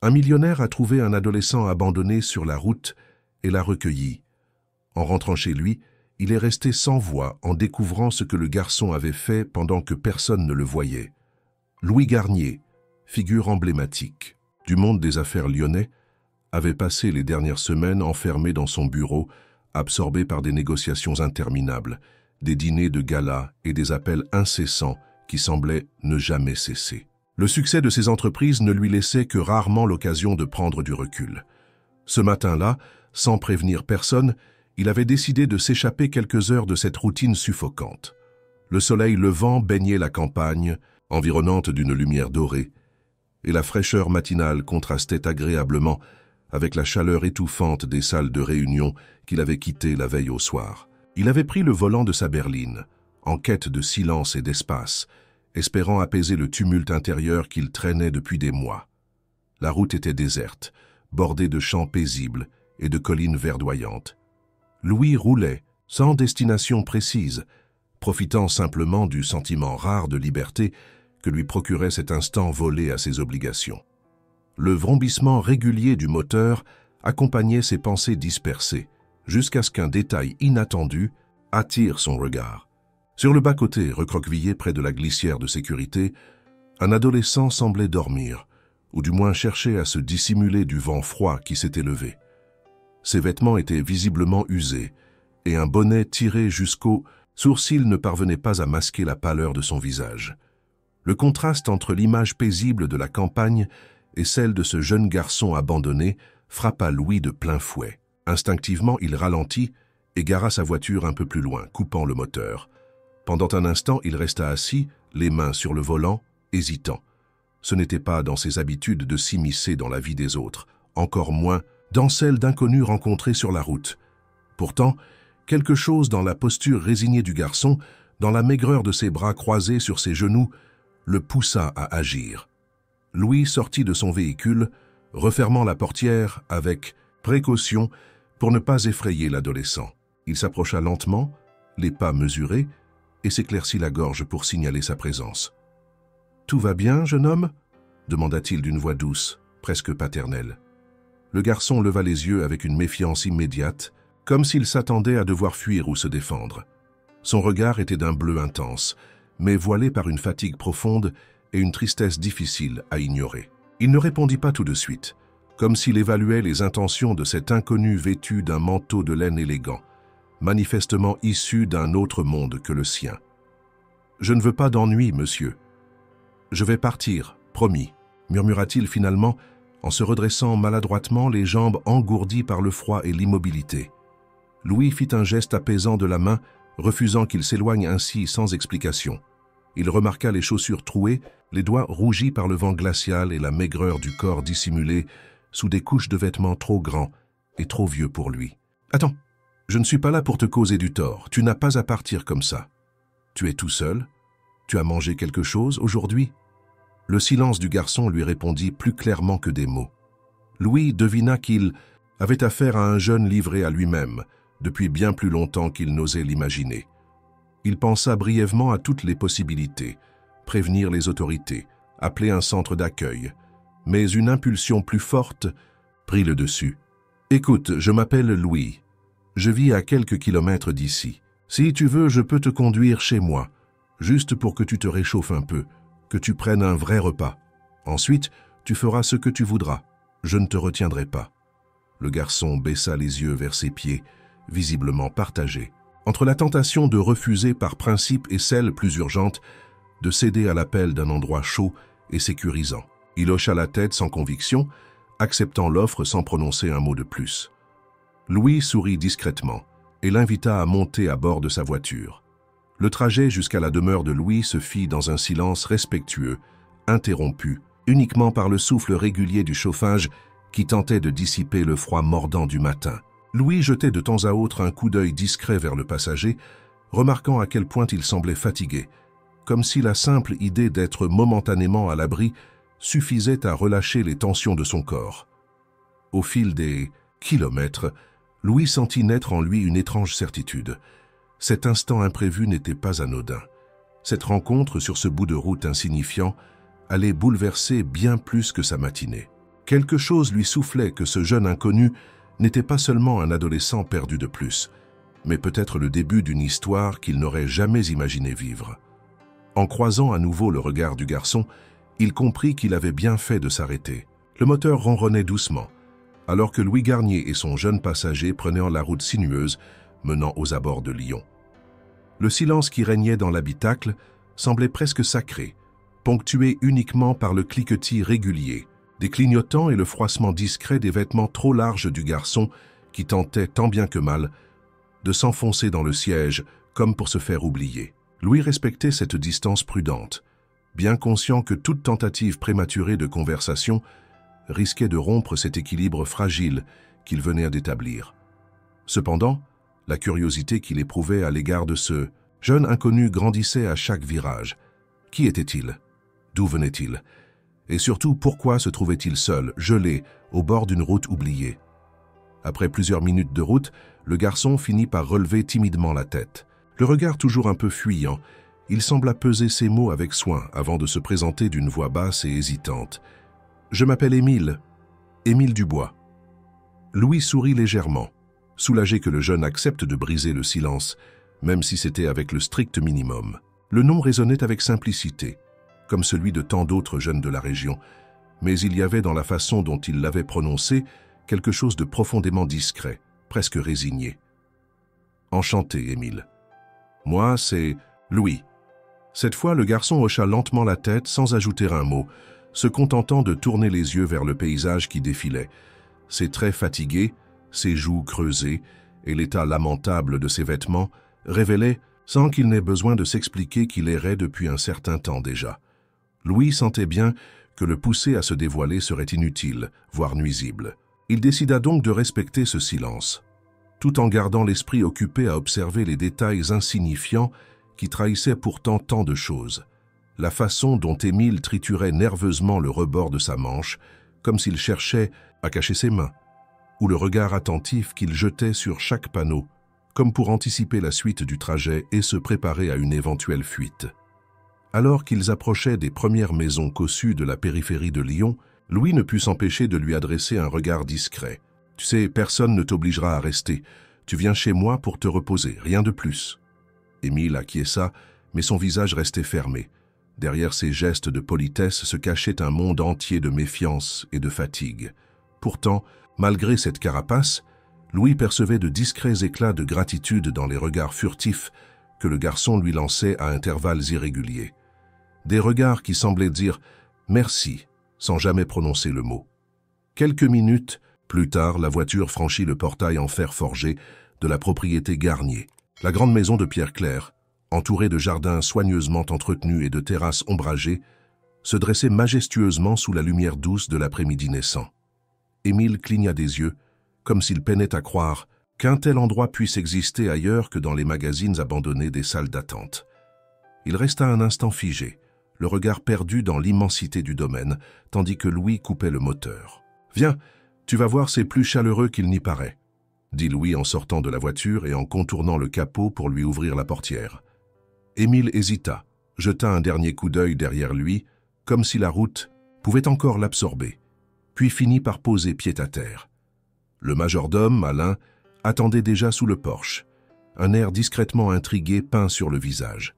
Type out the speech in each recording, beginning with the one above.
Un millionnaire a trouvé un adolescent abandonné sur la route et l'a recueilli. En rentrant chez lui, il est resté sans voix en découvrant ce que le garçon avait fait pendant que personne ne le voyait. Louis Garnier, figure emblématique du monde des affaires lyonnais, avait passé les dernières semaines enfermé dans son bureau, absorbé par des négociations interminables, des dîners de gala et des appels incessants qui semblaient ne jamais cesser. Le succès de ses entreprises ne lui laissait que rarement l'occasion de prendre du recul. Ce matin-là, sans prévenir personne, il avait décidé de s'échapper quelques heures de cette routine suffocante. Le soleil levant baignait la campagne, environnante d'une lumière dorée, et la fraîcheur matinale contrastait agréablement avec la chaleur étouffante des salles de réunion qu'il avait quittées la veille au soir. Il avait pris le volant de sa berline, en quête de silence et d'espace, espérant apaiser le tumulte intérieur qu'il traînait depuis des mois. La route était déserte, bordée de champs paisibles et de collines verdoyantes. Louis roulait, sans destination précise, profitant simplement du sentiment rare de liberté que lui procurait cet instant volé à ses obligations. Le vrombissement régulier du moteur accompagnait ses pensées dispersées, jusqu'à ce qu'un détail inattendu attire son regard. Sur le bas-côté, recroquevillé près de la glissière de sécurité, un adolescent semblait dormir, ou du moins chercher à se dissimuler du vent froid qui s'était levé. Ses vêtements étaient visiblement usés, et un bonnet tiré jusqu'aux sourcils ne parvenait pas à masquer la pâleur de son visage. Le contraste entre l'image paisible de la campagne et celle de ce jeune garçon abandonné frappa Louis de plein fouet. Instinctivement, il ralentit et gara sa voiture un peu plus loin, coupant le moteur. Pendant un instant, il resta assis, les mains sur le volant, hésitant. Ce n'était pas dans ses habitudes de s'immiscer dans la vie des autres, encore moins dans celle d'inconnus rencontrés sur la route. Pourtant, quelque chose dans la posture résignée du garçon, dans la maigreur de ses bras croisés sur ses genoux, le poussa à agir. Louis sortit de son véhicule, refermant la portière avec précaution pour ne pas effrayer l'adolescent. Il s'approcha lentement, les pas mesurés, et s'éclaircit la gorge pour signaler sa présence. « Tout va bien, jeune homme » demanda-t-il d'une voix douce, presque paternelle. Le garçon leva les yeux avec une méfiance immédiate, comme s'il s'attendait à devoir fuir ou se défendre. Son regard était d'un bleu intense, mais voilé par une fatigue profonde et une tristesse difficile à ignorer. Il ne répondit pas tout de suite, comme s'il évaluait les intentions de cet inconnu vêtu d'un manteau de laine élégant, manifestement issu d'un autre monde que le sien. « Je ne veux pas d'ennui, monsieur. Je vais partir, promis, » murmura-t-il finalement, en se redressant maladroitement, les jambes engourdies par le froid et l'immobilité. Louis fit un geste apaisant de la main, refusant qu'il s'éloigne ainsi sans explication. Il remarqua les chaussures trouées, les doigts rougis par le vent glacial et la maigreur du corps dissimulé sous des couches de vêtements trop grands et trop vieux pour lui. « Attends, je ne suis pas là pour te causer du tort. Tu n'as pas à partir comme ça. Tu es tout seul? Tu as mangé quelque chose aujourd'hui ?» Le silence du garçon lui répondit plus clairement que des mots. Louis devina qu'il avait affaire à un jeune livré à lui-même, depuis bien plus longtemps qu'il n'osait l'imaginer. Il pensa brièvement à toutes les possibilités, prévenir les autorités, appeler un centre d'accueil, mais une impulsion plus forte prit le dessus. « Écoute, je m'appelle Louis. Je vis à quelques kilomètres d'ici. Si tu veux, je peux te conduire chez moi, juste pour que tu te réchauffes un peu, que tu prennes un vrai repas. Ensuite, tu feras ce que tu voudras. Je ne te retiendrai pas. » Le garçon baissa les yeux vers ses pieds, visiblement partagé, entre la tentation de refuser par principe et celle plus urgente de céder à l'appel d'un endroit chaud et sécurisant. Il hocha la tête sans conviction, acceptant l'offre sans prononcer un mot de plus. Louis sourit discrètement et l'invita à monter à bord de sa voiture. Le trajet jusqu'à la demeure de Louis se fit dans un silence respectueux, interrompu uniquement par le souffle régulier du chauffage qui tentait de dissiper le froid mordant du matin. Louis jetait de temps à autre un coup d'œil discret vers le passager, remarquant à quel point il semblait fatigué, comme si la simple idée d'être momentanément à l'abri suffisait à relâcher les tensions de son corps. Au fil des kilomètres, Louis sentit naître en lui une étrange certitude. Cet instant imprévu n'était pas anodin. Cette rencontre sur ce bout de route insignifiant allait bouleverser bien plus que sa matinée. Quelque chose lui soufflait que ce jeune inconnu n'était pas seulement un adolescent perdu de plus, mais peut-être le début d'une histoire qu'il n'aurait jamais imaginé vivre. En croisant à nouveau le regard du garçon, il comprit qu'il avait bien fait de s'arrêter. Le moteur ronronnait doucement, alors que Louis Garnier et son jeune passager prenaient la route sinueuse menant aux abords de Lyon. Le silence qui régnait dans l'habitacle semblait presque sacré, ponctué uniquement par le cliquetis régulier, des clignotants et le froissement discret des vêtements trop larges du garçon qui tentait tant bien que mal de s'enfoncer dans le siège comme pour se faire oublier. Louis respectait cette distance prudente, bien conscient que toute tentative prématurée de conversation risquait de rompre cet équilibre fragile qu'il venait d'établir. Cependant, la curiosité qu'il éprouvait à l'égard de ce jeune inconnu grandissait à chaque virage. Qui était-il? D'où venait-il? Et surtout, pourquoi se trouvait-il seul, gelé, au bord d'une route oubliée? Après plusieurs minutes de route, le garçon finit par relever timidement la tête. Le regard toujours un peu fuyant, il sembla peser ses mots avec soin avant de se présenter d'une voix basse et hésitante. « Je m'appelle Émile, Émile Dubois. » Louis sourit légèrement, soulagé que le jeune accepte de briser le silence, même si c'était avec le strict minimum. Le nom résonnait avec simplicité, comme celui de tant d'autres jeunes de la région, mais il y avait dans la façon dont il l'avait prononcé quelque chose de profondément discret, presque résigné. « Enchanté, Émile. Moi, c'est Louis. » Cette fois, le garçon hocha lentement la tête sans ajouter un mot, se contentant de tourner les yeux vers le paysage qui défilait. Ses traits fatigués, ses joues creusées et l'état lamentable de ses vêtements révélaient, sans qu'il n'ait besoin de s'expliquer, qu'il errait depuis un certain temps déjà. Louis sentait bien que le pousser à se dévoiler serait inutile, voire nuisible. Il décida donc de respecter ce silence, tout en gardant l'esprit occupé à observer les détails insignifiants qui trahissaient pourtant tant de choses. La façon dont Émile triturait nerveusement le rebord de sa manche, comme s'il cherchait à cacher ses mains, ou le regard attentif qu'il jetait sur chaque panneau, comme pour anticiper la suite du trajet et se préparer à une éventuelle fuite. Alors qu'ils approchaient des premières maisons cossues de la périphérie de Lyon, Louis ne put s'empêcher de lui adresser un regard discret. « Tu sais, personne ne t'obligera à rester. Tu viens chez moi pour te reposer, rien de plus. » Émile acquiesça, mais son visage restait fermé. Derrière ces gestes de politesse se cachait un monde entier de méfiance et de fatigue. Pourtant, malgré cette carapace, Louis percevait de discrets éclats de gratitude dans les regards furtifs que le garçon lui lançait à intervalles irréguliers. Des regards qui semblaient dire « merci » sans jamais prononcer le mot. Quelques minutes plus tard, la voiture franchit le portail en fer forgé de la propriété Garnier, la grande maison de pierre claire, entourée de jardins soigneusement entretenus et de terrasses ombragées, se dressait majestueusement sous la lumière douce de l'après-midi naissant. Émile cligna des yeux, comme s'il peinait à croire qu'un tel endroit puisse exister ailleurs que dans les magazines abandonnés des salles d'attente. Il resta un instant figé, le regard perdu dans l'immensité du domaine, tandis que Louis coupait le moteur. « Viens, tu vas voir, c'est plus chaleureux qu'il n'y paraît », dit Louis en sortant de la voiture et en contournant le capot pour lui ouvrir la portière. Émile hésita, jeta un dernier coup d'œil derrière lui, comme si la route pouvait encore l'absorber, puis finit par poser pied à terre. Le majordome, Alain, attendait déjà sous le porche, un air discrètement intrigué peint sur le visage.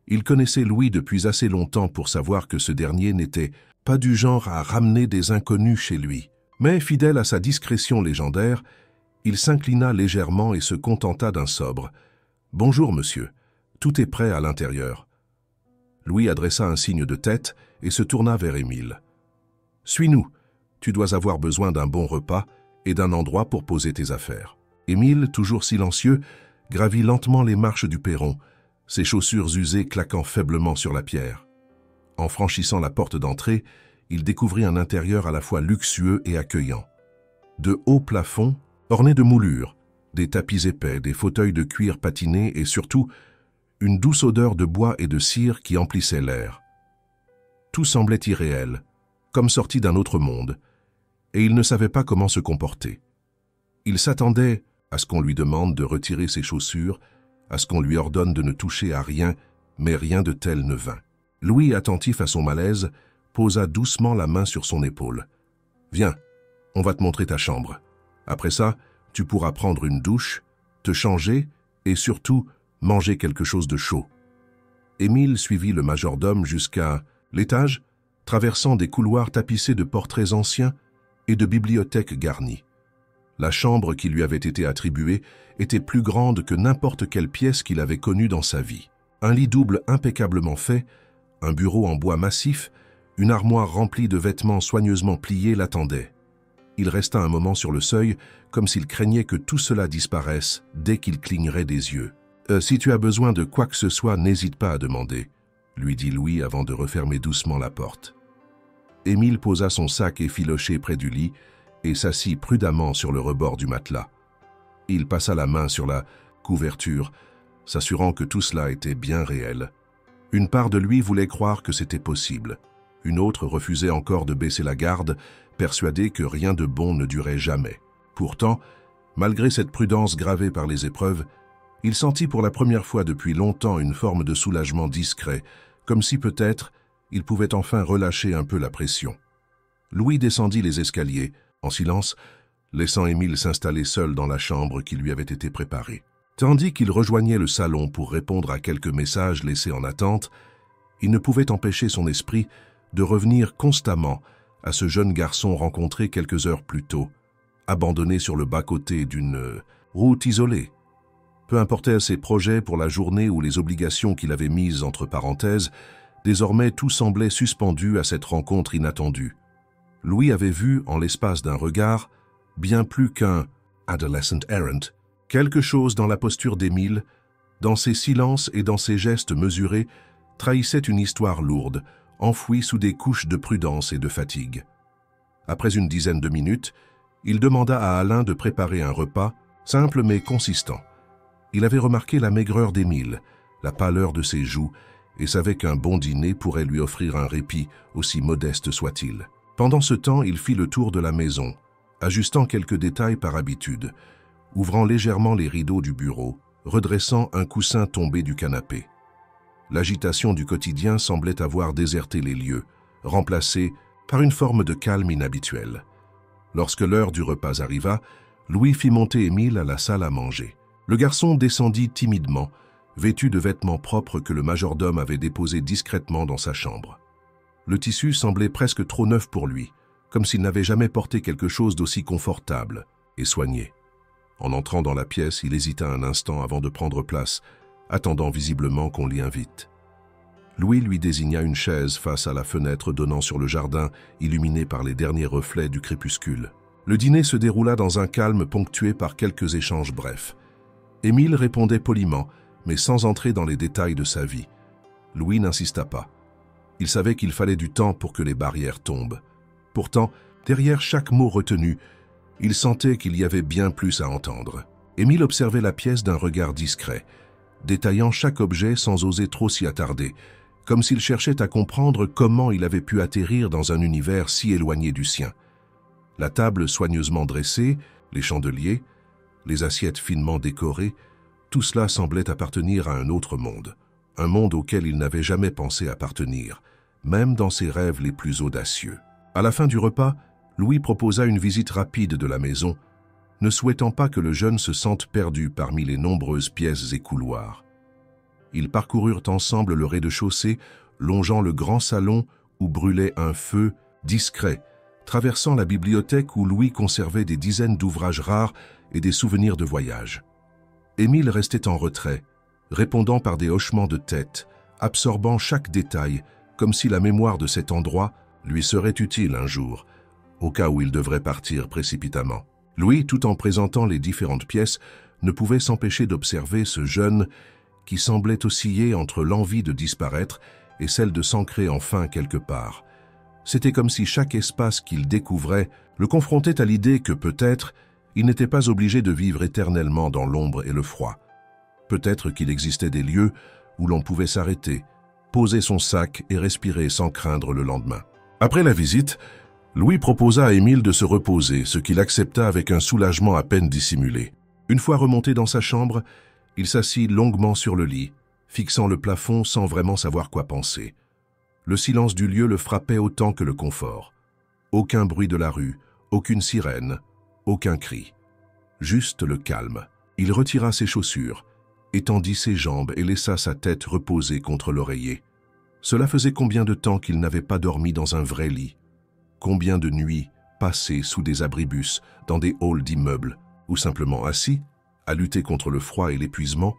Il connaissait Louis depuis assez longtemps pour savoir que ce dernier n'était pas du genre à ramener des inconnus chez lui. Mais, fidèle à sa discrétion légendaire, il s'inclina légèrement et se contenta d'un sobre « Bonjour, monsieur. Tout est prêt à l'intérieur. » Louis adressa un signe de tête et se tourna vers Émile. « Suis-nous. Tu dois avoir besoin d'un bon repas et d'un endroit pour poser tes affaires. » Émile, toujours silencieux, gravit lentement les marches du perron, ses chaussures usées claquant faiblement sur la pierre. En franchissant la porte d'entrée, il découvrit un intérieur à la fois luxueux et accueillant. De hauts plafonds, ornés de moulures, des tapis épais, des fauteuils de cuir patinés et surtout, une douce odeur de bois et de cire qui emplissait l'air. Tout semblait irréel, comme sorti d'un autre monde, et il ne savait pas comment se comporter. Il s'attendait à ce qu'on lui demande de retirer ses chaussures, à ce qu'on lui ordonne de ne toucher à rien, mais rien de tel ne vint. Louis, attentif à son malaise, posa doucement la main sur son épaule. « Viens, on va te montrer ta chambre. Après ça, tu pourras prendre une douche, te changer et surtout manger quelque chose de chaud. Émile suivit le majordome jusqu'à l'étage, traversant des couloirs tapissés de portraits anciens et de bibliothèques garnies. La chambre qui lui avait été attribuée était plus grande que n'importe quelle pièce qu'il avait connue dans sa vie. Un lit double impeccablement fait, un bureau en bois massif, une armoire remplie de vêtements soigneusement pliés l'attendaient. Il resta un moment sur le seuil, comme s'il craignait que tout cela disparaisse dès qu'il clignerait des yeux. « Si tu as besoin de quoi que ce soit, n'hésite pas à demander », lui dit Louis avant de refermer doucement la porte. Émile posa son sac effiloché près du lit et s'assit prudemment sur le rebord du matelas. Il passa la main sur la couverture, s'assurant que tout cela était bien réel. Une part de lui voulait croire que c'était possible. Une autre refusait encore de baisser la garde, persuadée que rien de bon ne durait jamais. Pourtant, malgré cette prudence gravée par les épreuves, il sentit pour la première fois depuis longtemps une forme de soulagement discret, comme si peut-être il pouvait enfin relâcher un peu la pression. Louis descendit les escaliers, en silence, laissant Émile s'installer seul dans la chambre qui lui avait été préparée. Tandis qu'il rejoignait le salon pour répondre à quelques messages laissés en attente, il ne pouvait empêcher son esprit de revenir constamment à ce jeune garçon rencontré quelques heures plus tôt, abandonné sur le bas-côté d'une route isolée. Peu importait ses projets pour la journée ou les obligations qu'il avait mises entre parenthèses, désormais tout semblait suspendu à cette rencontre inattendue. Louis avait vu, en l'espace d'un regard, bien plus qu'un « adolescent errant », quelque chose dans la posture d'Émile, dans ses silences et dans ses gestes mesurés, trahissait une histoire lourde, enfouie sous des couches de prudence et de fatigue. Après une dizaine de minutes, il demanda à Alain de préparer un repas, simple mais consistant. Il avait remarqué la maigreur d'Émile, la pâleur de ses joues, et savait qu'un bon dîner pourrait lui offrir un répit, aussi modeste soit-il. Pendant ce temps, il fit le tour de la maison, ajustant quelques détails par habitude, ouvrant légèrement les rideaux du bureau, redressant un coussin tombé du canapé. L'agitation du quotidien semblait avoir déserté les lieux, remplacée par une forme de calme inhabituel. Lorsque l'heure du repas arriva, Louis fit monter Émile à la salle à manger. Le garçon descendit timidement, vêtu de vêtements propres que le majordome avait déposés discrètement dans sa chambre. Le tissu semblait presque trop neuf pour lui, comme s'il n'avait jamais porté quelque chose d'aussi confortable et soigné. En entrant dans la pièce, il hésita un instant avant de prendre place, attendant visiblement qu'on l'y invite. Louis lui désigna une chaise face à la fenêtre donnant sur le jardin, illuminé par les derniers reflets du crépuscule. Le dîner se déroula dans un calme ponctué par quelques échanges brefs. Émile répondait poliment, mais sans entrer dans les détails de sa vie. Louis n'insista pas. Il savait qu'il fallait du temps pour que les barrières tombent. Pourtant, derrière chaque mot retenu, il sentait qu'il y avait bien plus à entendre. Émile observait la pièce d'un regard discret, détaillant chaque objet sans oser trop s'y attarder, comme s'il cherchait à comprendre comment il avait pu atterrir dans un univers si éloigné du sien. La table soigneusement dressée, les chandeliers, les assiettes finement décorées, tout cela semblait appartenir à un autre monde, un monde auquel il n'avait jamais pensé appartenir, même dans ses rêves les plus audacieux. À la fin du repas, Louis proposa une visite rapide de la maison, ne souhaitant pas que le jeune se sente perdu parmi les nombreuses pièces et couloirs. Ils parcoururent ensemble le rez-de-chaussée, longeant le grand salon où brûlait un feu discret, traversant la bibliothèque où Louis conservait des dizaines d'ouvrages rares et des souvenirs de voyage. Émile restait en retrait, répondant par des hochements de tête, absorbant chaque détail, comme si la mémoire de cet endroit lui serait utile un jour, au cas où il devrait partir précipitamment. Louis, tout en présentant les différentes pièces, ne pouvait s'empêcher d'observer ce jeune qui semblait osciller entre l'envie de disparaître et celle de s'ancrer enfin quelque part. C'était comme si chaque espace qu'il découvrait le confrontait à l'idée que peut-être il n'était pas obligé de vivre éternellement dans l'ombre et le froid. Peut-être qu'il existait des lieux où l'on pouvait s'arrêter, poser son sac et respirer sans craindre le lendemain. Après la visite, Louis proposa à Émile de se reposer, ce qu'il accepta avec un soulagement à peine dissimulé. Une fois remonté dans sa chambre, il s'assit longuement sur le lit, fixant le plafond sans vraiment savoir quoi penser. Le silence du lieu le frappait autant que le confort. Aucun bruit de la rue, aucune sirène, aucun cri. Juste le calme. Il retira ses chaussures, étendit ses jambes et laissa sa tête reposer contre l'oreiller. Cela faisait combien de temps qu'il n'avait pas dormi dans un vrai lit? Combien de nuits passées sous des abribus, dans des halls d'immeubles, ou simplement assis, à lutter contre le froid et l'épuisement?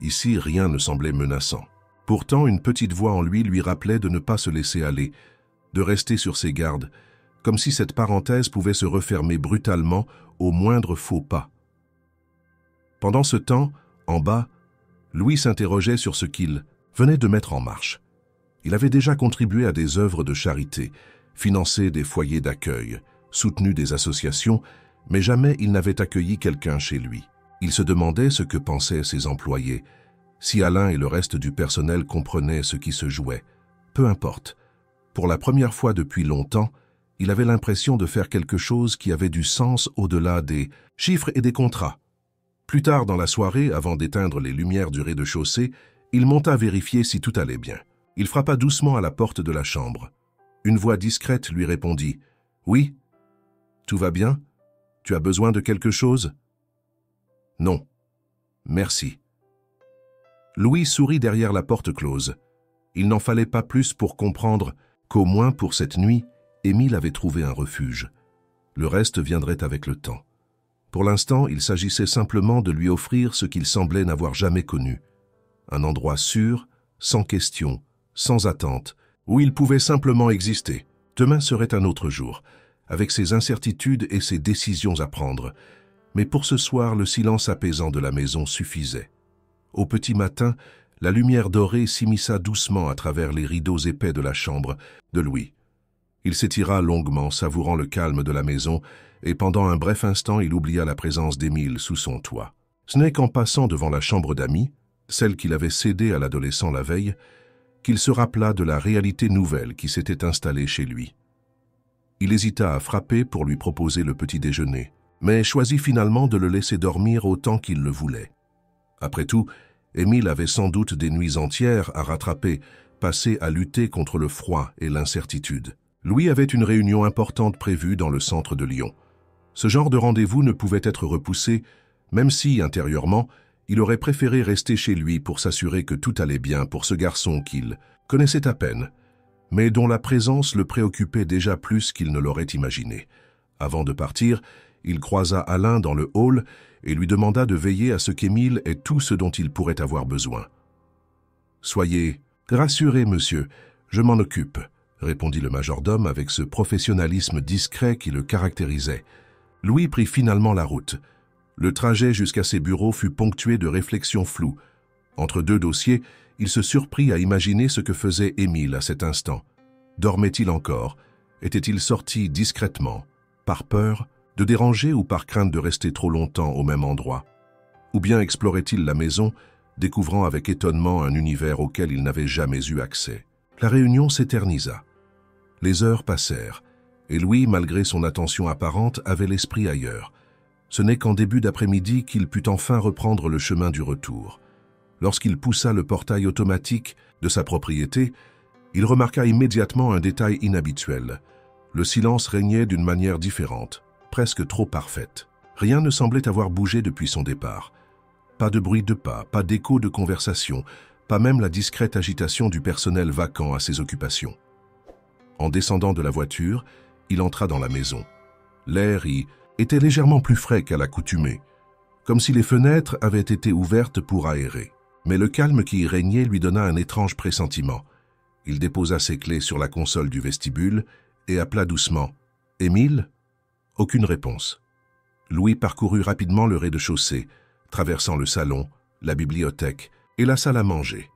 Ici, rien ne semblait menaçant. Pourtant, une petite voix en lui rappelait de ne pas se laisser aller, de rester sur ses gardes, comme si cette parenthèse pouvait se refermer brutalement au moindre faux pas. Pendant ce temps, en bas, Louis s'interrogeait sur ce qu'il venait de mettre en marche. Il avait déjà contribué à des œuvres de charité, financé des foyers d'accueil, soutenu des associations, mais jamais il n'avait accueilli quelqu'un chez lui. Il se demandait ce que pensaient ses employés, si Alain et le reste du personnel comprenaient ce qui se jouait. Peu importe. Pour la première fois depuis longtemps, il avait l'impression de faire quelque chose qui avait du sens au-delà des chiffres et des contrats. Plus tard dans la soirée, avant d'éteindre les lumières du rez-de-chaussée, il monta vérifier si tout allait bien. Il frappa doucement à la porte de la chambre. Une voix discrète lui répondit « Oui, tout va bien? Tu as besoin de quelque chose? » « Non, merci. » Louis sourit derrière la porte close. Il n'en fallait pas plus pour comprendre qu'au moins pour cette nuit, Émile avait trouvé un refuge. Le reste viendrait avec le temps. Pour l'instant, il s'agissait simplement de lui offrir ce qu'il semblait n'avoir jamais connu. Un endroit sûr, sans question, sans attente, où il pouvait simplement exister. Demain serait un autre jour, avec ses incertitudes et ses décisions à prendre. Mais pour ce soir, le silence apaisant de la maison suffisait. Au petit matin, la lumière dorée s'immisça doucement à travers les rideaux épais de la chambre de Louis. Il s'étira longuement, savourant le calme de la maison, et pendant un bref instant, il oublia la présence d'Émile sous son toit. Ce n'est qu'en passant devant la chambre d'amis, celle qu'il avait cédée à l'adolescent la veille, qu'il se rappela de la réalité nouvelle qui s'était installée chez lui. Il hésita à frapper pour lui proposer le petit déjeuner, mais choisit finalement de le laisser dormir autant qu'il le voulait. Après tout, Émile avait sans doute des nuits entières à rattraper, passées à lutter contre le froid et l'incertitude. Louis avait une réunion importante prévue dans le centre de Lyon. Ce genre de rendez-vous ne pouvait être repoussé, même si, intérieurement, il aurait préféré rester chez lui pour s'assurer que tout allait bien pour ce garçon qu'il connaissait à peine, mais dont la présence le préoccupait déjà plus qu'il ne l'aurait imaginé. Avant de partir, il croisa Alain dans le hall et lui demanda de veiller à ce qu'Émile ait tout ce dont il pourrait avoir besoin. « Soyez rassuré, monsieur, je m'en occupe », répondit le majordome avec ce professionnalisme discret qui le caractérisait. Louis prit finalement la route. Le trajet jusqu'à ses bureaux fut ponctué de réflexions floues. Entre deux dossiers, il se surprit à imaginer ce que faisait Émile à cet instant. Dormait-il encore? Était-il sorti discrètement, par peur de déranger ou par crainte de rester trop longtemps au même endroit? Ou bien explorait-il la maison, découvrant avec étonnement un univers auquel il n'avait jamais eu accès? La réunion s'éternisa. Les heures passèrent, et Louis, malgré son attention apparente, avait l'esprit ailleurs. Ce n'est qu'en début d'après-midi qu'il put enfin reprendre le chemin du retour. Lorsqu'il poussa le portail automatique de sa propriété, il remarqua immédiatement un détail inhabituel. Le silence régnait d'une manière différente, presque trop parfaite. Rien ne semblait avoir bougé depuis son départ. Pas de bruit de pas, pas d'écho de conversation, pas même la discrète agitation du personnel vacant à ses occupations. En descendant de la voiture, il entra dans la maison. L'air y était légèrement plus frais qu'à l'accoutumée, comme si les fenêtres avaient été ouvertes pour aérer. Mais le calme qui y régnait lui donna un étrange pressentiment. Il déposa ses clés sur la console du vestibule et appela doucement « Émile ?» Aucune réponse. Louis parcourut rapidement le rez-de-chaussée, traversant le salon, la bibliothèque et la salle à manger.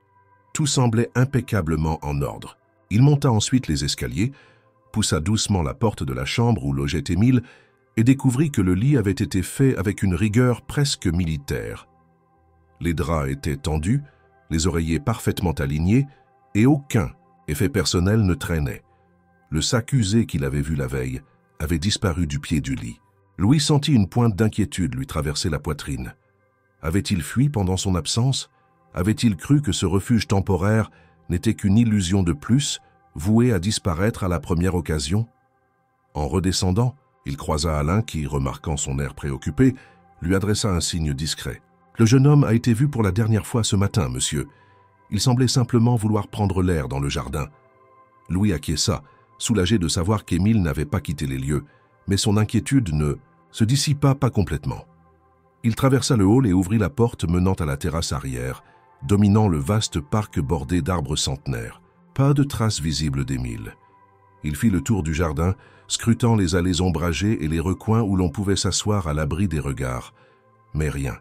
Tout semblait impeccablement en ordre. Il monta ensuite les escaliers, poussa doucement la porte de la chambre où logeait Émile et découvrit que le lit avait été fait avec une rigueur presque militaire. Les draps étaient tendus, les oreillers parfaitement alignés et aucun effet personnel ne traînait. Le sac usé qu'il avait vu la veille avait disparu du pied du lit. Louis sentit une pointe d'inquiétude lui traverser la poitrine. Avait-il fui pendant son absence? Avait-il cru que ce refuge temporaire n'était qu'une illusion de plus, vouée à disparaître à la première occasion? En redescendant, il croisa Alain qui, remarquant son air préoccupé, lui adressa un signe discret. « Le jeune homme a été vu pour la dernière fois ce matin, monsieur. Il semblait simplement vouloir prendre l'air dans le jardin. » Louis acquiesça, soulagé de savoir qu'Émile n'avait pas quitté les lieux, mais son inquiétude ne se dissipa pas complètement. Il traversa le hall et ouvrit la porte menant à la terrasse arrière, dominant le vaste parc bordé d'arbres centenaires. Pas de traces visibles d'Émile. Il fit le tour du jardin, scrutant les allées ombragées et les recoins où l'on pouvait s'asseoir à l'abri des regards. Mais rien.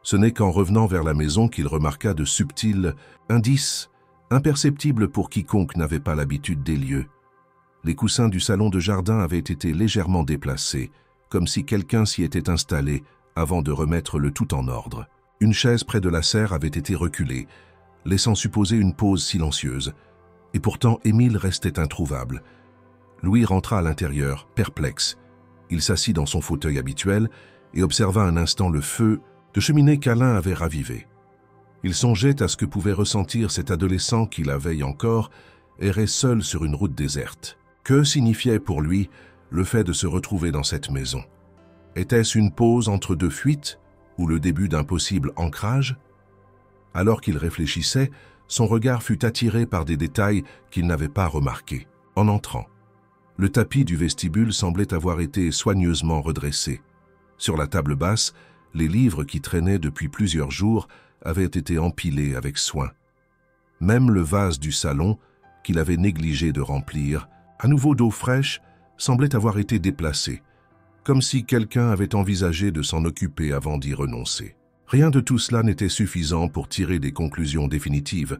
Ce n'est qu'en revenant vers la maison qu'il remarqua de subtils indices, imperceptibles pour quiconque n'avait pas l'habitude des lieux. Les coussins du salon de jardin avaient été légèrement déplacés, comme si quelqu'un s'y était installé avant de remettre le tout en ordre. Une chaise près de la serre avait été reculée, laissant supposer une pause silencieuse. Et pourtant, Émile restait introuvable. Louis rentra à l'intérieur, perplexe. Il s'assit dans son fauteuil habituel et observa un instant le feu de cheminée qu'Alain avait ravivé. Il songeait à ce que pouvait ressentir cet adolescent qui, la veille encore, errait seul sur une route déserte. Que signifiait pour lui le fait de se retrouver dans cette maison? Était-ce une pause entre deux fuites ou le début d'un possible ancrage? Alors qu'il réfléchissait, son regard fut attiré par des détails qu'il n'avait pas remarqués. En entrant, le tapis du vestibule semblait avoir été soigneusement redressé. Sur la table basse, les livres qui traînaient depuis plusieurs jours avaient été empilés avec soin. Même le vase du salon, qu'il avait négligé de remplir, à nouveau d'eau fraîche, semblait avoir été déplacé, comme si quelqu'un avait envisagé de s'en occuper avant d'y renoncer. Rien de tout cela n'était suffisant pour tirer des conclusions définitives,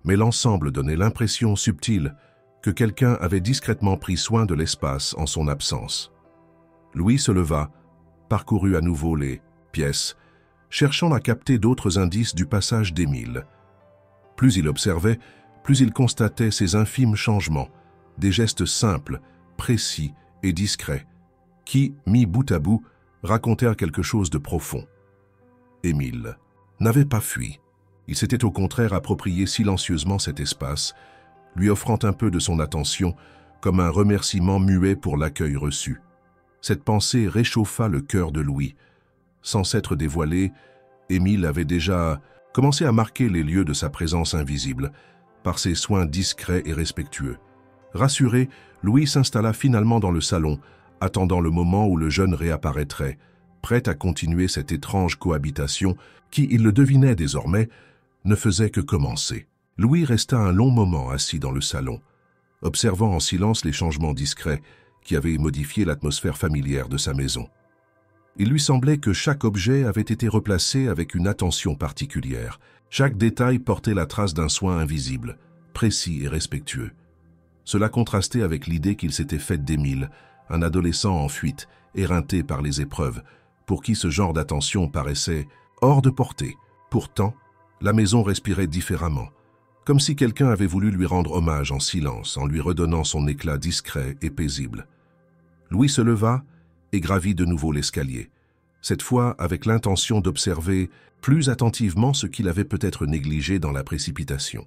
mais l'ensemble donnait l'impression subtile que quelqu'un avait discrètement pris soin de l'espace en son absence. Louis se leva, parcourut à nouveau les pièces, cherchant à capter d'autres indices du passage d'Émile. Plus il observait, plus il constatait ces infimes changements, des gestes simples, précis et discrets, qui, mis bout à bout, racontèrent quelque chose de profond. Émile n'avait pas fui. Il s'était au contraire approprié silencieusement cet espace, lui offrant un peu de son attention, comme un remerciement muet pour l'accueil reçu. Cette pensée réchauffa le cœur de Louis. Sans s'être dévoilé, Émile avait déjà commencé à marquer les lieux de sa présence invisible, par ses soins discrets et respectueux. Rassuré, Louis s'installa finalement dans le salon, attendant le moment où le jeune réapparaîtrait, prêt à continuer cette étrange cohabitation qui, il le devinait désormais, ne faisait que commencer. Louis resta un long moment assis dans le salon, observant en silence les changements discrets qui avaient modifié l'atmosphère familière de sa maison. Il lui semblait que chaque objet avait été replacé avec une attention particulière. Chaque détail portait la trace d'un soin invisible, précis et respectueux. Cela contrastait avec l'idée qu'il s'était faite d'Émile, un adolescent en fuite, éreinté par les épreuves, pour qui ce genre d'attention paraissait hors de portée. Pourtant, la maison respirait différemment, comme si quelqu'un avait voulu lui rendre hommage en silence, en lui redonnant son éclat discret et paisible. Louis se leva et gravit de nouveau l'escalier, cette fois avec l'intention d'observer plus attentivement ce qu'il avait peut-être négligé dans la précipitation.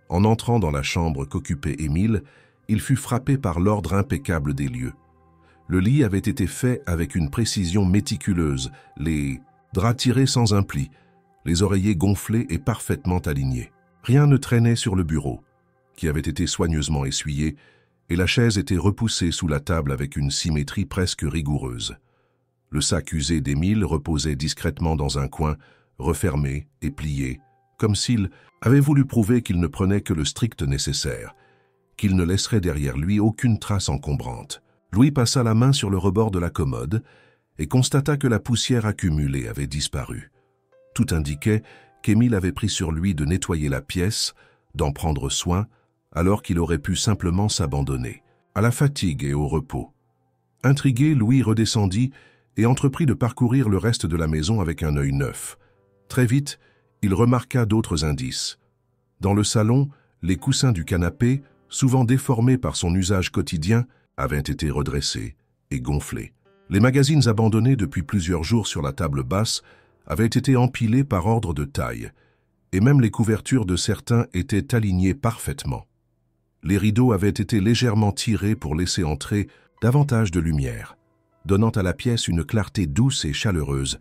En entrant dans la chambre qu'occupait Émile, il fut frappé par l'ordre impeccable des lieux. Le lit avait été fait avec une précision méticuleuse, les draps tirés sans un pli, les oreillers gonflés et parfaitement alignés. Rien ne traînait sur le bureau, qui avait été soigneusement essuyé, et la chaise était repoussée sous la table avec une symétrie presque rigoureuse. Le sac usé d'Émile reposait discrètement dans un coin, refermé et plié, comme s'il avait voulu prouver qu'il ne prenait que le strict nécessaire, qu'il ne laisserait derrière lui aucune trace encombrante. Louis passa la main sur le rebord de la commode et constata que la poussière accumulée avait disparu. Tout indiquait qu'Émile avait pris sur lui de nettoyer la pièce, d'en prendre soin, alors qu'il aurait pu simplement s'abandonner à la fatigue et au repos. Intrigué, Louis redescendit et entreprit de parcourir le reste de la maison avec un œil neuf. Très vite, il remarqua d'autres indices. Dans le salon, les coussins du canapé, souvent déformés par son usage quotidien, avaient été redressés et gonflés. Les magazines abandonnés depuis plusieurs jours sur la table basse avaient été empilés par ordre de taille, et même les couvertures de certains étaient alignées parfaitement. Les rideaux avaient été légèrement tirés pour laisser entrer davantage de lumière, donnant à la pièce une clarté douce et chaleureuse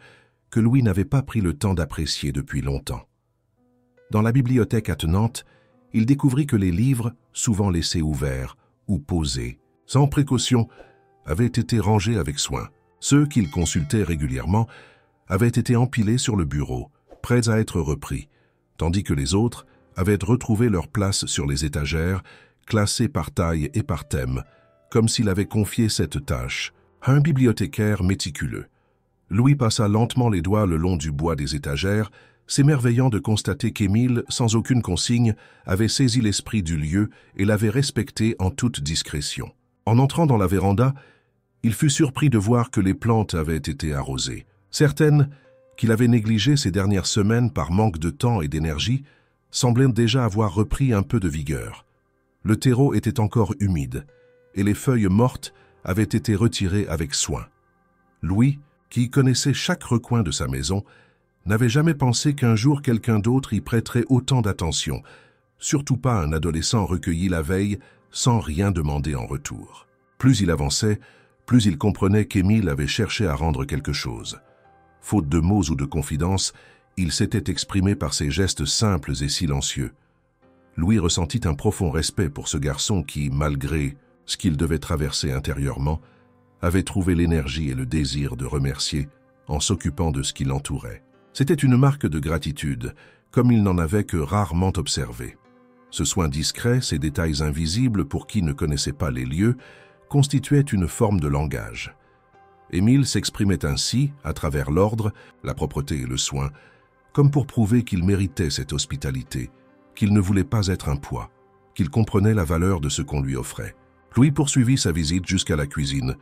que Louis n'avait pas pris le temps d'apprécier depuis longtemps. Dans la bibliothèque attenante, il découvrit que les livres, souvent laissés ouverts ou posés, sans précaution, avaient été rangés avec soin. Ceux qu'il consultait régulièrement avaient été empilés sur le bureau, prêts à être repris, tandis que les autres avaient retrouvé leur place sur les étagères, classés par taille et par thème, comme s'il avait confié cette tâche à un bibliothécaire méticuleux. Louis passa lentement les doigts le long du bois des étagères, s'émerveillant de constater qu'Émile, sans aucune consigne, avait saisi l'esprit du lieu et l'avait respecté en toute discrétion. En entrant dans la véranda, il fut surpris de voir que les plantes avaient été arrosées. Certaines, qu'il avait négligées ces dernières semaines par manque de temps et d'énergie, semblaient déjà avoir repris un peu de vigueur. Le terreau était encore humide, et les feuilles mortes avaient été retirées avec soin. Louis, qui connaissait chaque recoin de sa maison, n'avait jamais pensé qu'un jour quelqu'un d'autre y prêterait autant d'attention, surtout pas un adolescent recueilli la veille sans rien demander en retour. Plus il avançait, plus il comprenait qu'Émile avait cherché à rendre quelque chose. Faute de mots ou de confidences, il s'était exprimé par ses gestes simples et silencieux. Louis ressentit un profond respect pour ce garçon qui, malgré ce qu'il devait traverser intérieurement, avait trouvé l'énergie et le désir de remercier en s'occupant de ce qui l'entourait. C'était une marque de gratitude, comme il n'en avait que rarement observé. Ce soin discret, ces détails invisibles pour qui ne connaissait pas les lieux, constituaient une forme de langage. Émile s'exprimait ainsi, à travers l'ordre, la propreté et le soin, comme pour prouver qu'il méritait cette hospitalité, qu'il ne voulait pas être un poids, qu'il comprenait la valeur de ce qu'on lui offrait. Louis poursuivit sa visite jusqu'à la cuisine,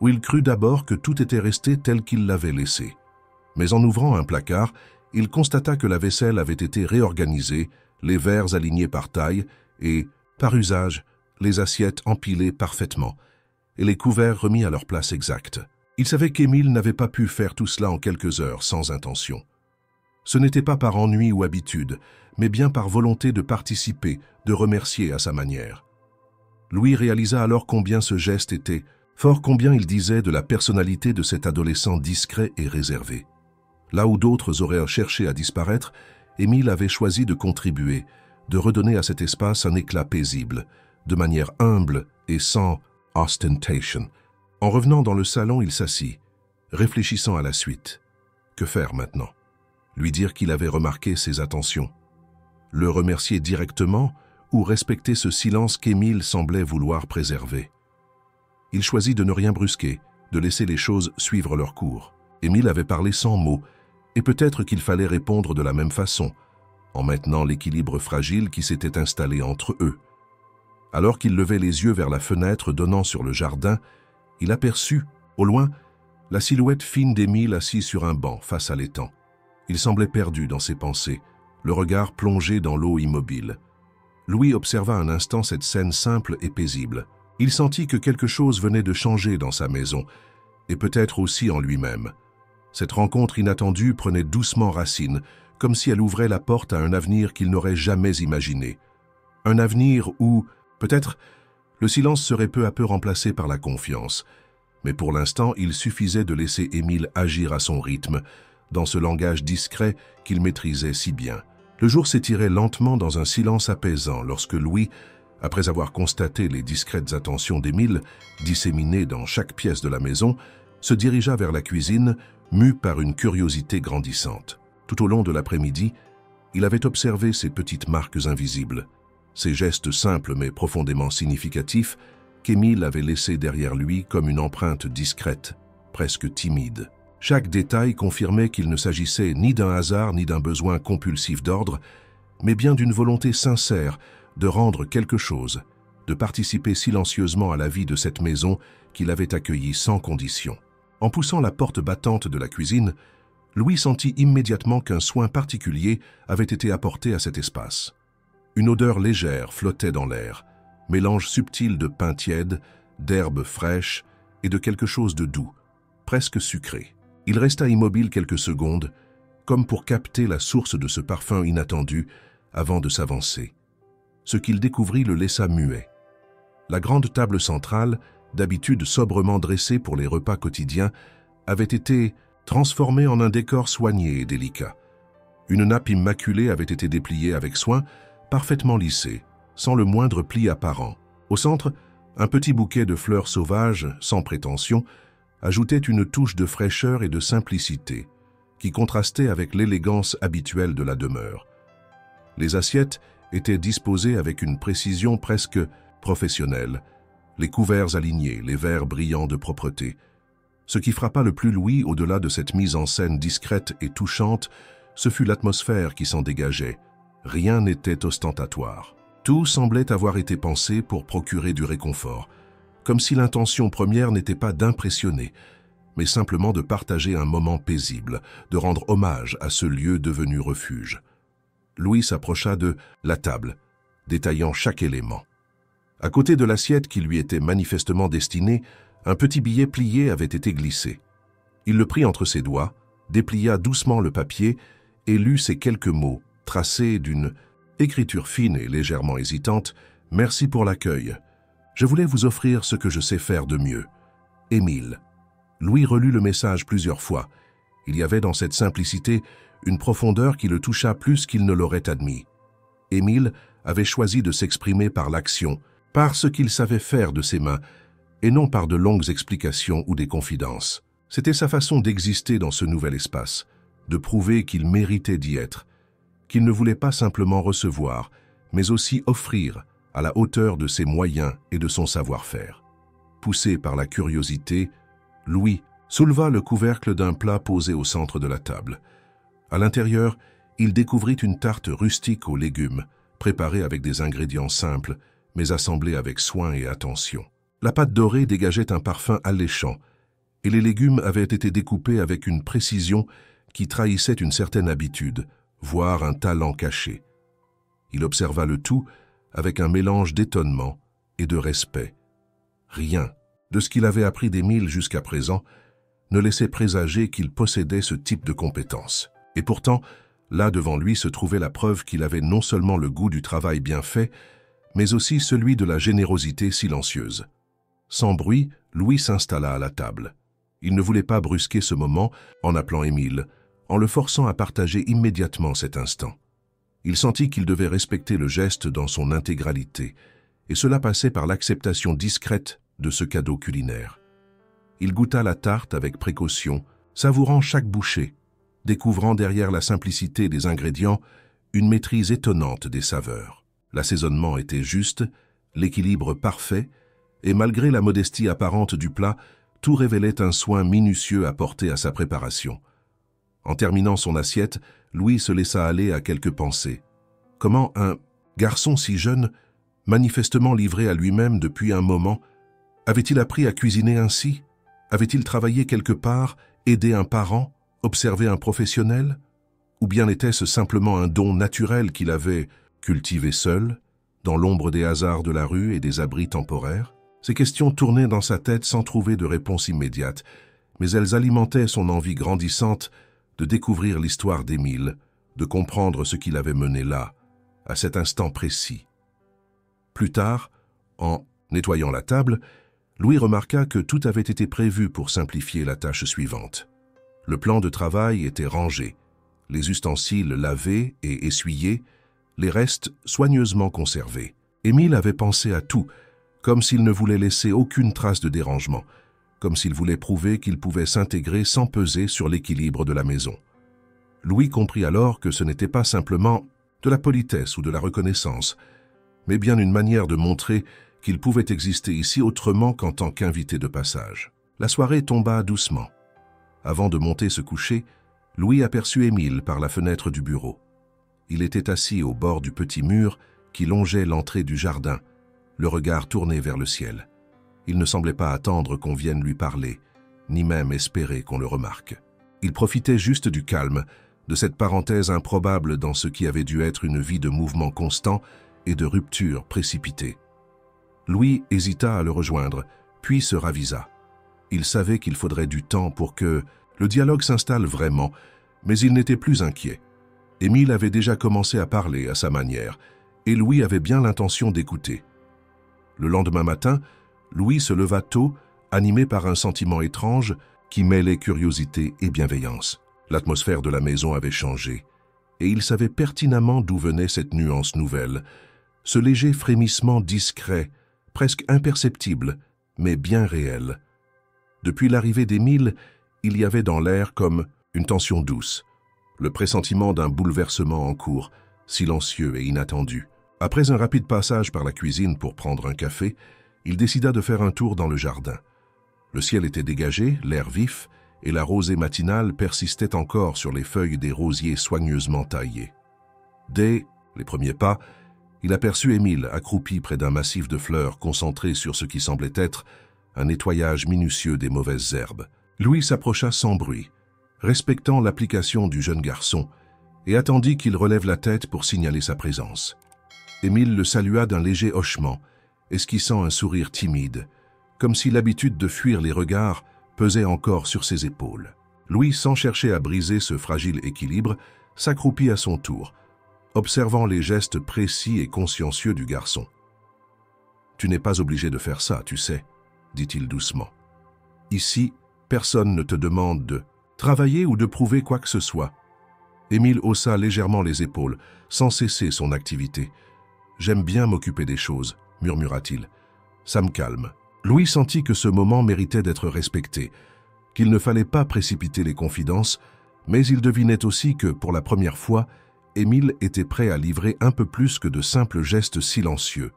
où il crut d'abord que tout était resté tel qu'il l'avait laissé. Mais en ouvrant un placard, il constata que la vaisselle avait été réorganisée, les verres alignés par taille et, par usage, les assiettes empilées parfaitement, et les couverts remis à leur place exacte. Il savait qu'Émile n'avait pas pu faire tout cela en quelques heures sans intention. Ce n'était pas par ennui ou habitude, mais bien par volonté de participer, de remercier à sa manière. Louis réalisa alors combien ce geste était fort, combien il disait de la personnalité de cet adolescent discret et réservé. Là où d'autres auraient cherché à disparaître, Émile avait choisi de contribuer, de redonner à cet espace un éclat paisible, de manière humble et sans ostentation. En revenant dans le salon, il s'assit, réfléchissant à la suite. Que faire maintenant? Lui dire qu'il avait remarqué ses attentions? Le remercier directement ou respecter ce silence qu'Émile semblait vouloir préserver? Il choisit de ne rien brusquer, de laisser les choses suivre leur cours. Émile avait parlé sans mots, et peut-être qu'il fallait répondre de la même façon, en maintenant l'équilibre fragile qui s'était installé entre eux. Alors qu'il levait les yeux vers la fenêtre donnant sur le jardin, il aperçut, au loin, la silhouette fine d'Émile assis sur un banc face à l'étang. Il semblait perdu dans ses pensées, le regard plongé dans l'eau immobile. Louis observa un instant cette scène simple et paisible. Il sentit que quelque chose venait de changer dans sa maison, et peut-être aussi en lui-même. Cette rencontre inattendue prenait doucement racine, comme si elle ouvrait la porte à un avenir qu'il n'aurait jamais imaginé. Un avenir où, peut-être, le silence serait peu à peu remplacé par la confiance. Mais pour l'instant, il suffisait de laisser Émile agir à son rythme, dans ce langage discret qu'il maîtrisait si bien. Le jour s'étirait lentement dans un silence apaisant lorsque Louis, après avoir constaté les discrètes attentions d'Émile, disséminées dans chaque pièce de la maison, se dirigea vers la cuisine, mu par une curiosité grandissante. Tout au long de l'après-midi, il avait observé ces petites marques invisibles, ces gestes simples mais profondément significatifs qu'Émile avait laissés derrière lui comme une empreinte discrète, presque timide. Chaque détail confirmait qu'il ne s'agissait ni d'un hasard ni d'un besoin compulsif d'ordre, mais bien d'une volonté sincère de rendre quelque chose, de participer silencieusement à la vie de cette maison qu'il avait accueillie sans condition. En poussant la porte battante de la cuisine, Louis sentit immédiatement qu'un soin particulier avait été apporté à cet espace. Une odeur légère flottait dans l'air, mélange subtil de pain tiède, d'herbes fraîches et de quelque chose de doux, presque sucré. Il resta immobile quelques secondes, comme pour capter la source de ce parfum inattendu avant de s'avancer. Ce qu'il découvrit le laissa muet. La grande table centrale, d'habitude sobrement dressée pour les repas quotidiens, avait été transformée en un décor soigné et délicat. Une nappe immaculée avait été dépliée avec soin, parfaitement lissée, sans le moindre pli apparent. Au centre, un petit bouquet de fleurs sauvages, sans prétention, ajoutait une touche de fraîcheur et de simplicité, qui contrastait avec l'élégance habituelle de la demeure. Les assiettes étaient disposées avec une précision presque professionnelle, les couverts alignés, les verres brillants de propreté. Ce qui frappa le plus Louis au-delà de cette mise en scène discrète et touchante, ce fut l'atmosphère qui s'en dégageait. Rien n'était ostentatoire. Tout semblait avoir été pensé pour procurer du réconfort, comme si l'intention première n'était pas d'impressionner, mais simplement de partager un moment paisible, de rendre hommage à ce lieu devenu refuge. Louis s'approcha de la table, détaillant chaque élément. À côté de l'assiette qui lui était manifestement destinée, un petit billet plié avait été glissé. Il le prit entre ses doigts, déplia doucement le papier et lut ces quelques mots, tracés d'une écriture fine et légèrement hésitante. « Merci pour l'accueil. Je voulais vous offrir ce que je sais faire de mieux. Émile. » Louis relut le message plusieurs fois. Il y avait dans cette simplicité une profondeur qui le toucha plus qu'il ne l'aurait admis. Émile avait choisi de s'exprimer par l'action, par ce qu'il savait faire de ses mains, et non par de longues explications ou des confidences. C'était sa façon d'exister dans ce nouvel espace, de prouver qu'il méritait d'y être, qu'il ne voulait pas simplement recevoir, mais aussi offrir à la hauteur de ses moyens et de son savoir-faire. Poussé par la curiosité, Louis souleva le couvercle d'un plat posé au centre de la table. À l'intérieur, il découvrit une tarte rustique aux légumes, préparée avec des ingrédients simples, mais assemblés avec soin et attention. La pâte dorée dégageait un parfum alléchant, et les légumes avaient été découpés avec une précision qui trahissait une certaine habitude, voire un talent caché. Il observa le tout avec un mélange d'étonnement et de respect. Rien de ce qu'il avait appris d'Émile jusqu'à présent ne laissait présager qu'il possédait ce type de compétences. Et pourtant, là devant lui se trouvait la preuve qu'il avait non seulement le goût du travail bien fait, mais aussi celui de la générosité silencieuse. Sans bruit, Louis s'installa à la table. Il ne voulait pas brusquer ce moment en appelant Émile, en le forçant à partager immédiatement cet instant. Il sentit qu'il devait respecter le geste dans son intégralité, et cela passait par l'acceptation discrète de ce cadeau culinaire. Il goûta la tarte avec précaution, savourant chaque bouchée, découvrant derrière la simplicité des ingrédients une maîtrise étonnante des saveurs. L'assaisonnement était juste, l'équilibre parfait, et malgré la modestie apparente du plat, tout révélait un soin minutieux apporté à sa préparation. En terminant son assiette, Louis se laissa aller à quelques pensées. Comment un garçon si jeune, manifestement livré à lui-même depuis un moment, avait-il appris à cuisiner ainsi? Avait-il travaillé quelque part, aidé un parent, observé un professionnel? Ou bien était-ce simplement un don naturel qu'il avait cultivé seul, dans l'ombre des hasards de la rue et des abris temporaires? Ces questions tournaient dans sa tête sans trouver de réponse immédiate, mais elles alimentaient son envie grandissante de découvrir l'histoire d'Émile, de comprendre ce qui l'avait mené là, à cet instant précis. Plus tard, en nettoyant la table, Louis remarqua que tout avait été prévu pour simplifier la tâche suivante. Le plan de travail était rangé, les ustensiles lavés et essuyés, les restes soigneusement conservés. Émile avait pensé à tout, comme s'il ne voulait laisser aucune trace de dérangement, comme s'il voulait prouver qu'il pouvait s'intégrer sans peser sur l'équilibre de la maison. Louis comprit alors que ce n'était pas simplement de la politesse ou de la reconnaissance, mais bien une manière de montrer qu'il pouvait exister ici autrement qu'en tant qu'invité de passage. La soirée tomba doucement. Avant de monter se coucher, Louis aperçut Émile par la fenêtre du bureau. Il était assis au bord du petit mur qui longeait l'entrée du jardin, le regard tourné vers le ciel. Il ne semblait pas attendre qu'on vienne lui parler, ni même espérer qu'on le remarque. Il profitait juste du calme, de cette parenthèse improbable dans ce qui avait dû être une vie de mouvement constant et de rupture précipitée. Louis hésita à le rejoindre, puis se ravisa. Il savait qu'il faudrait du temps pour que le dialogue s'installe vraiment, mais il n'était plus inquiet. Émile avait déjà commencé à parler à sa manière, et Louis avait bien l'intention d'écouter. Le lendemain matin, Louis se leva tôt, animé par un sentiment étrange qui mêlait curiosité et bienveillance. L'atmosphère de la maison avait changé, et il savait pertinemment d'où venait cette nuance nouvelle, ce léger frémissement discret, presque imperceptible, mais bien réel. Depuis l'arrivée d'Émile, il y avait dans l'air comme une tension douce, le pressentiment d'un bouleversement en cours, silencieux et inattendu. Après un rapide passage par la cuisine pour prendre un café, il décida de faire un tour dans le jardin. Le ciel était dégagé, l'air vif, et la rosée matinale persistait encore sur les feuilles des rosiers soigneusement taillés. Dès les premiers pas, il aperçut Émile accroupi près d'un massif de fleurs concentré sur ce qui semblait être un nettoyage minutieux des mauvaises herbes. Louis s'approcha sans bruit, respectant l'application du jeune garçon, et attendit qu'il relève la tête pour signaler sa présence. Émile le salua d'un léger hochement, esquissant un sourire timide, comme si l'habitude de fuir les regards pesait encore sur ses épaules. Louis, sans chercher à briser ce fragile équilibre, s'accroupit à son tour, observant les gestes précis et consciencieux du garçon. « Tu n'es pas obligé de faire ça, tu sais, » dit-il doucement. « Ici, personne ne te demande de travailler ou de prouver quoi que ce soit. » Émile haussa légèrement les épaules, sans cesser son activité. « J'aime bien m'occuper des choses, » murmura-t-il. « Ça me calme. » Louis sentit que ce moment méritait d'être respecté, qu'il ne fallait pas précipiter les confidences, mais il devinait aussi que, pour la première fois, Émile était prêt à livrer un peu plus que de simples gestes silencieux.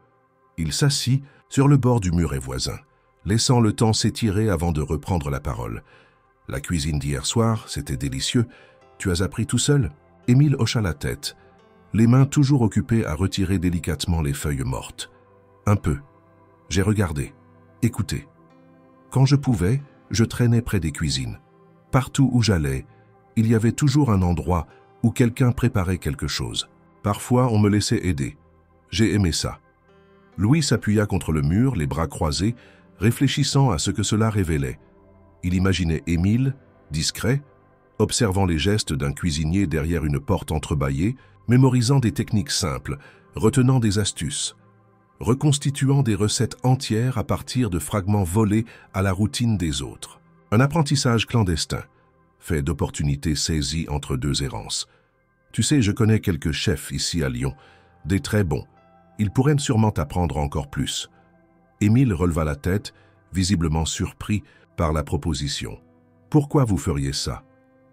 Il s'assit sur le bord du muret voisin, laissant le temps s'étirer avant de reprendre la parole. « La cuisine d'hier soir, c'était délicieux. Tu as appris tout seul ?» Émile hocha la tête, les mains toujours occupées à retirer délicatement les feuilles mortes. « Un peu. J'ai regardé. Écoutez. Quand je pouvais, je traînais près des cuisines. Partout où j'allais, il y avait toujours un endroit où quelqu'un préparait quelque chose. Parfois, on me laissait aider. J'ai aimé ça. » Louis s'appuya contre le mur, les bras croisés, réfléchissant à ce que cela révélait. Il imaginait Émile, discret, observant les gestes d'un cuisinier derrière une porte entrebâillée, mémorisant des techniques simples, retenant des astuces, reconstituant des recettes entières à partir de fragments volés à la routine des autres. Un apprentissage clandestin, fait d'opportunités saisies entre deux errances. Tu sais, je connais quelques chefs ici à Lyon, des très bons. Ils pourraient sûrement t'apprendre encore plus. Émile releva la tête, visiblement surpris par la proposition. « Pourquoi vous feriez ça ?»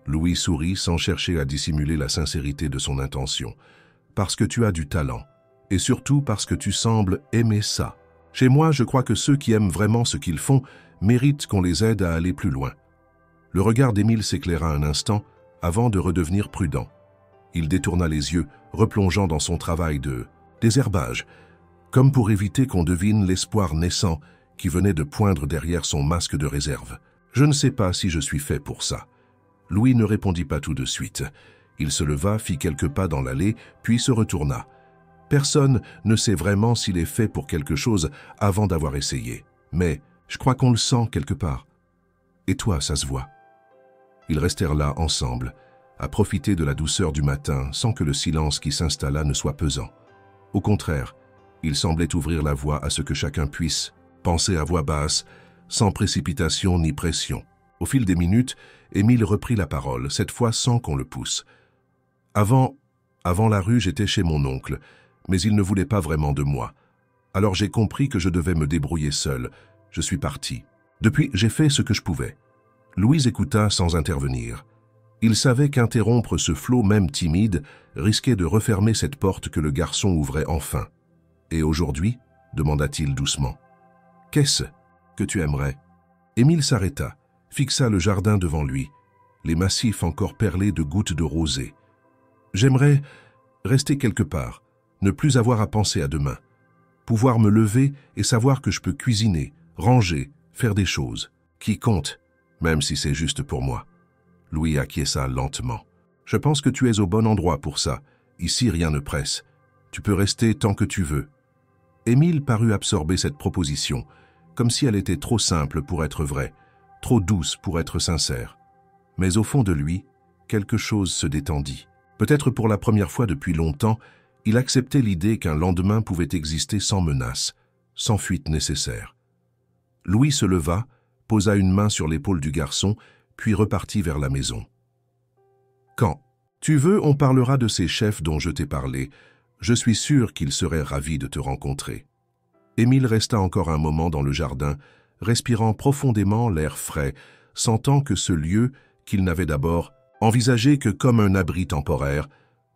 Louis sourit sans chercher à dissimuler la sincérité de son intention. « Parce que tu as du talent. Et surtout parce que tu sembles aimer ça. Chez moi, je crois que ceux qui aiment vraiment ce qu'ils font méritent qu'on les aide à aller plus loin. » Le regard d'Émile s'éclaira un instant avant de redevenir prudent. Il détourna les yeux, replongeant dans son travail de désherbage, comme pour éviter qu'on devine l'espoir naissant qui venait de poindre derrière son masque de réserve. « Je ne sais pas si je suis fait pour ça. » Louis ne répondit pas tout de suite. Il se leva, fit quelques pas dans l'allée, puis se retourna. Personne ne sait vraiment s'il est fait pour quelque chose avant d'avoir essayé. Mais je crois qu'on le sent quelque part. Et toi, ça se voit. Ils restèrent là ensemble, à profiter de la douceur du matin sans que le silence qui s'installa ne soit pesant. Au contraire, il semblait ouvrir la voie à ce que chacun puisse penser à voix basse, sans précipitation ni pression. Au fil des minutes, Émile reprit la parole, cette fois sans qu'on le pousse. « Avant la rue, j'étais chez mon oncle, mais il ne voulait pas vraiment de moi. Alors j'ai compris que je devais me débrouiller seul. Je suis parti. Depuis, j'ai fait ce que je pouvais. » Louise écouta sans intervenir. Il savait qu'interrompre ce flot même timide risquait de refermer cette porte que le garçon ouvrait enfin. « Et aujourd'hui » demanda-t-il doucement. « Qu'est-ce que tu aimerais ?» Émile s'arrêta, fixa le jardin devant lui, les massifs encore perlés de gouttes de rosée. « J'aimerais rester quelque part, ne plus avoir à penser à demain, pouvoir me lever et savoir que je peux cuisiner, ranger, faire des choses, qui comptent, même si c'est juste pour moi. » Louis acquiesça lentement. « Je pense que tu es au bon endroit pour ça. Ici, rien ne presse. Tu peux rester tant que tu veux. » Émile parut absorber cette proposition, comme si elle était trop simple pour être vraie, trop douce pour être sincère. Mais au fond de lui, quelque chose se détendit. Peut-être pour la première fois depuis longtemps, Il acceptait l'idée qu'un lendemain pouvait exister sans menace, sans fuite nécessaire. Louis se leva, posa une main sur l'épaule du garçon, puis repartit vers la maison. « Quand tu veux, on parlera de ces chefs dont je t'ai parlé. Je suis sûr qu'ils seraient ravis de te rencontrer. » Émile resta encore un moment dans le jardin, respirant profondément l'air frais, sentant que ce lieu, qu'il n'avait d'abord envisagé que comme un abri temporaire,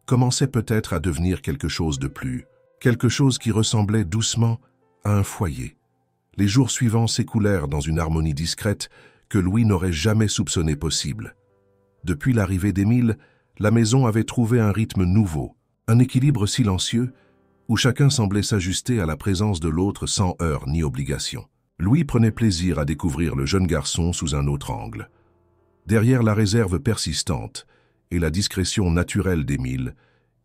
commençait peut-être à devenir quelque chose de plus, quelque chose qui ressemblait doucement à un foyer. Les jours suivants s'écoulèrent dans une harmonie discrète que Louis n'aurait jamais soupçonné possible. Depuis l'arrivée d'Émile, la maison avait trouvé un rythme nouveau, un équilibre silencieux, où chacun semblait s'ajuster à la présence de l'autre sans heurts ni obligation. Louis prenait plaisir à découvrir le jeune garçon sous un autre angle. Derrière la réserve persistante et la discrétion naturelle d'Émile,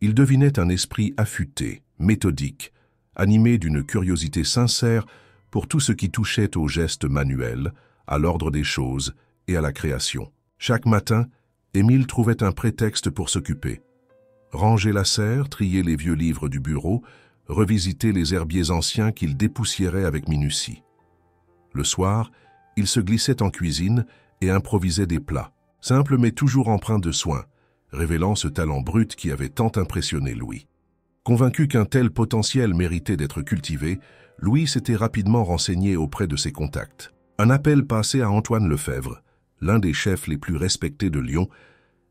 il devinait un esprit affûté, méthodique, animé d'une curiosité sincère pour tout ce qui touchait aux gestes manuels, à l'ordre des choses et à la création. Chaque matin, Émile trouvait un prétexte pour s'occuper. Ranger la serre, trier les vieux livres du bureau, revisiter les herbiers anciens qu'il dépoussiérait avec minutie. Le soir, il se glissait en cuisine et improvisait des plats, simples mais toujours empreints de soin, révélant ce talent brut qui avait tant impressionné Louis. Convaincu qu'un tel potentiel méritait d'être cultivé, Louis s'était rapidement renseigné auprès de ses contacts. Un appel passé à Antoine Lefebvre, l'un des chefs les plus respectés de Lyon,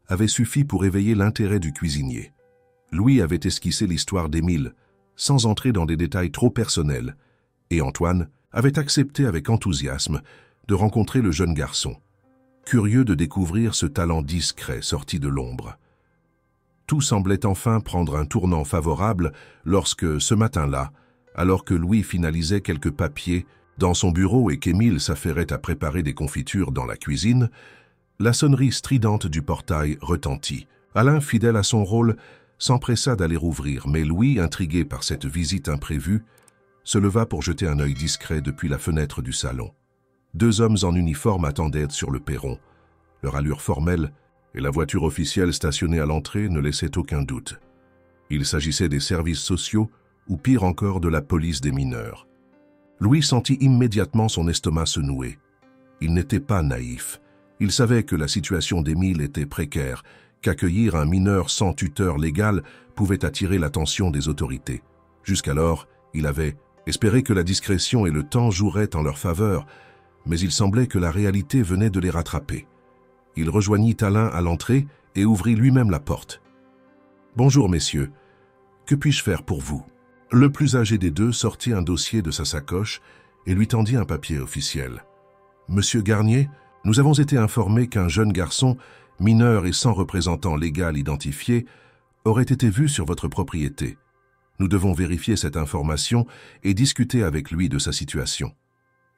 avait suffi pour éveiller l'intérêt du cuisinier. Louis avait esquissé l'histoire d'Émile, sans entrer dans des détails trop personnels, et Antoine avait accepté avec enthousiasme de rencontrer le jeune garçon, curieux de découvrir ce talent discret sorti de l'ombre. Tout semblait enfin prendre un tournant favorable lorsque, ce matin-là, alors que Louis finalisait quelques papiers dans son bureau et qu'Émile s'affairait à préparer des confitures dans la cuisine, la sonnerie stridente du portail retentit. Alain, fidèle à son rôle, s'empressa d'aller ouvrir, mais Louis, intrigué par cette visite imprévue, se leva pour jeter un œil discret depuis la fenêtre du salon. Deux hommes en uniforme attendaient sur le perron. Leur allure formelle et la voiture officielle stationnée à l'entrée ne laissaient aucun doute. Il s'agissait des services sociaux ou pire encore de la police des mineurs. Louis sentit immédiatement son estomac se nouer. Il n'était pas naïf. Il savait que la situation d'Émile était précaire, qu'accueillir un mineur sans tuteur légal pouvait attirer l'attention des autorités. Jusqu'alors, il avait espéré que la discrétion et le temps joueraient en leur faveur, mais il semblait que la réalité venait de les rattraper. Il rejoignit Alain à l'entrée et ouvrit lui-même la porte. « Bonjour, messieurs. Que puis-je faire pour vous ?» Le plus âgé des deux sortit un dossier de sa sacoche et lui tendit un papier officiel. « Monsieur Garnier, nous avons été informés qu'un jeune garçon, mineur et sans représentant légal identifié, aurait été vu sur votre propriété. Nous devons vérifier cette information et discuter avec lui de sa situation. »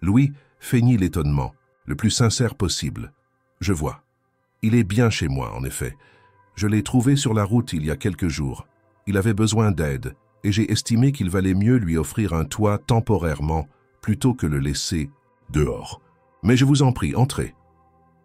Louis feignit l'étonnement, le plus sincère possible. « Je vois. Il est bien chez moi, en effet. Je l'ai trouvé sur la route il y a quelques jours. Il avait besoin d'aide, et j'ai estimé qu'il valait mieux lui offrir un toit temporairement plutôt que le laisser dehors. Mais je vous en prie, entrez. »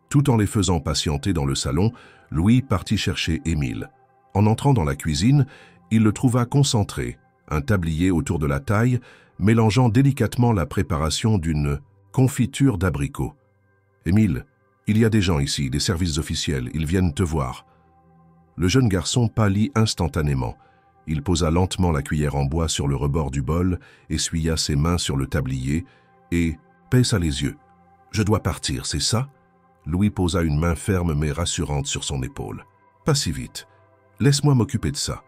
Tout en les faisant patienter dans le salon, Louis partit chercher Émile. En entrant dans la cuisine, il le trouva concentré, un tablier autour de la taille, mélangeant délicatement la préparation d'une confiture d'abricots. « Émile, il y a des gens ici, des services officiels, ils viennent te voir. » Le jeune garçon pâlit instantanément. Il posa lentement la cuillère en bois sur le rebord du bol, essuya ses mains sur le tablier et baissa les yeux. « Je dois partir, c'est ça ?» Louis posa une main ferme mais rassurante sur son épaule. « Pas si vite. Laisse-moi m'occuper de ça.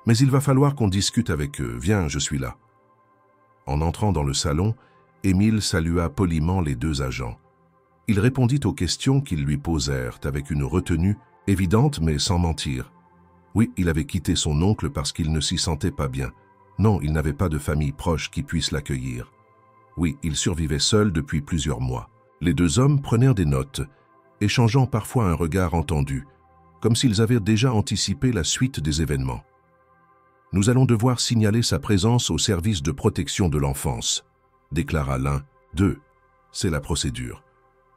Mais il va falloir qu'on discute avec eux. Viens, je suis là. » En entrant dans le salon, Émile salua poliment les deux agents. Il répondit aux questions qu'ils lui posèrent avec une retenue évidente mais sans mentir. Oui, il avait quitté son oncle parce qu'il ne s'y sentait pas bien. Non, il n'avait pas de famille proche qui puisse l'accueillir. Oui, il survivait seul depuis plusieurs mois. Les deux hommes prenèrent des notes, échangeant parfois un regard entendu, comme s'ils avaient déjà anticipé la suite des événements. « Nous allons devoir signaler sa présence au service de protection de l'enfance », déclara l'un. « 2. C'est la procédure.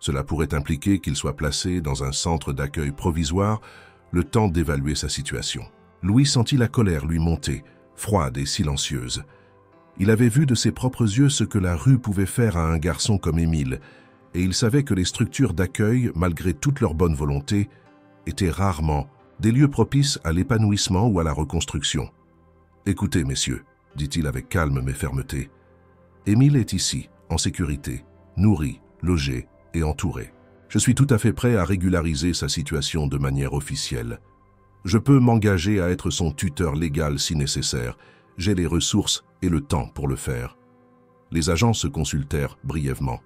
Cela pourrait impliquer qu'il soit placé dans un centre d'accueil provisoire le temps d'évaluer sa situation. » Louis sentit la colère lui monter, froide et silencieuse. Il avait vu de ses propres yeux ce que la rue pouvait faire à un garçon comme Émile, et il savait que les structures d'accueil, malgré toute leur bonne volonté, étaient rarement des lieux propices à l'épanouissement ou à la reconstruction. « Écoutez, messieurs, dit-il avec calme mais fermeté, Émile est ici, en sécurité, nourri, logé et entouré. Je suis tout à fait prêt à régulariser sa situation de manière officielle. Je peux m'engager à être son tuteur légal si nécessaire. J'ai les ressources et le temps pour le faire. » Les agents se consultèrent brièvement.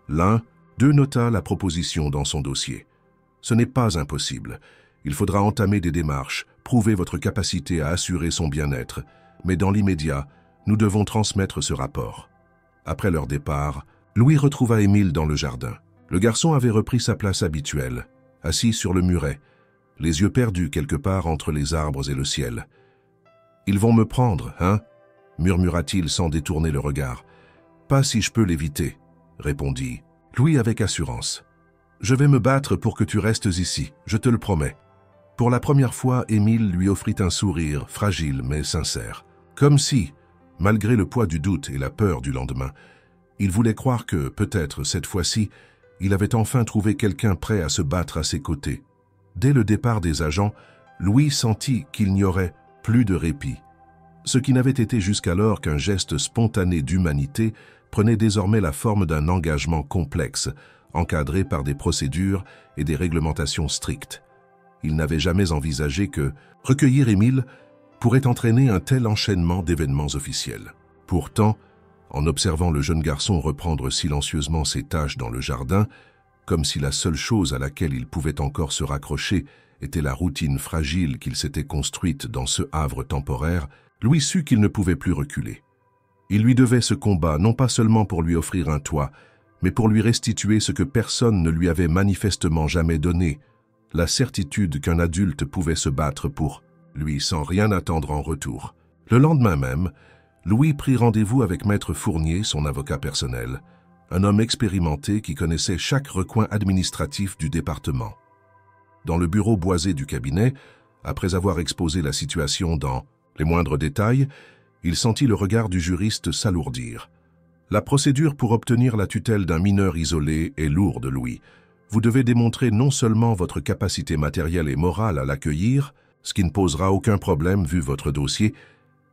L'un d'eux nota la proposition dans son dossier. « Ce n'est pas impossible. Il faudra entamer des démarches, prouver votre capacité à assurer son bien-être. Mais dans l'immédiat, nous devons transmettre ce rapport. » Après leur départ, Louis retrouva Émile dans le jardin. Le garçon avait repris sa place habituelle, assis sur le muret, les yeux perdus quelque part entre les arbres et le ciel. « Ils vont me prendre, hein ?» murmura-t-il sans détourner le regard. « Pas si je peux l'éviter, » répondit Louis avec assurance. « Je vais me battre pour que tu restes ici, je te le promets. » Pour la première fois, Émile lui offrit un sourire, fragile mais sincère. Comme si, malgré le poids du doute et la peur du lendemain, il voulait croire que, peut-être cette fois-ci, il avait enfin trouvé quelqu'un prêt à se battre à ses côtés. Dès le départ des agents, Louis sentit qu'il n'y aurait plus de répit. Ce qui n'avait été jusqu'alors qu'un geste spontané d'humanité prenait désormais la forme d'un engagement complexe, encadré par des procédures et des réglementations strictes. Il n'avait jamais envisagé que recueillir Émile pourrait entraîner un tel enchaînement d'événements officiels. Pourtant, en observant le jeune garçon reprendre silencieusement ses tâches dans le jardin, comme si la seule chose à laquelle il pouvait encore se raccrocher était la routine fragile qu'il s'était construite dans ce havre temporaire, Louis sut qu'il ne pouvait plus reculer. Il lui devait ce combat non pas seulement pour lui offrir un toit, mais pour lui restituer ce que personne ne lui avait manifestement jamais donné, la certitude qu'un adulte pouvait se battre pour lui sans rien attendre en retour. Le lendemain même, Louis prit rendez-vous avec Maître Fournier, son avocat personnel, un homme expérimenté qui connaissait chaque recoin administratif du département. Dans le bureau boisé du cabinet, après avoir exposé la situation dans les moindres détails, il sentit le regard du juriste s'alourdir. « La procédure pour obtenir la tutelle d'un mineur isolé est lourde, Louis. Vous devez démontrer non seulement votre capacité matérielle et morale à l'accueillir, ce qui ne posera aucun problème vu votre dossier,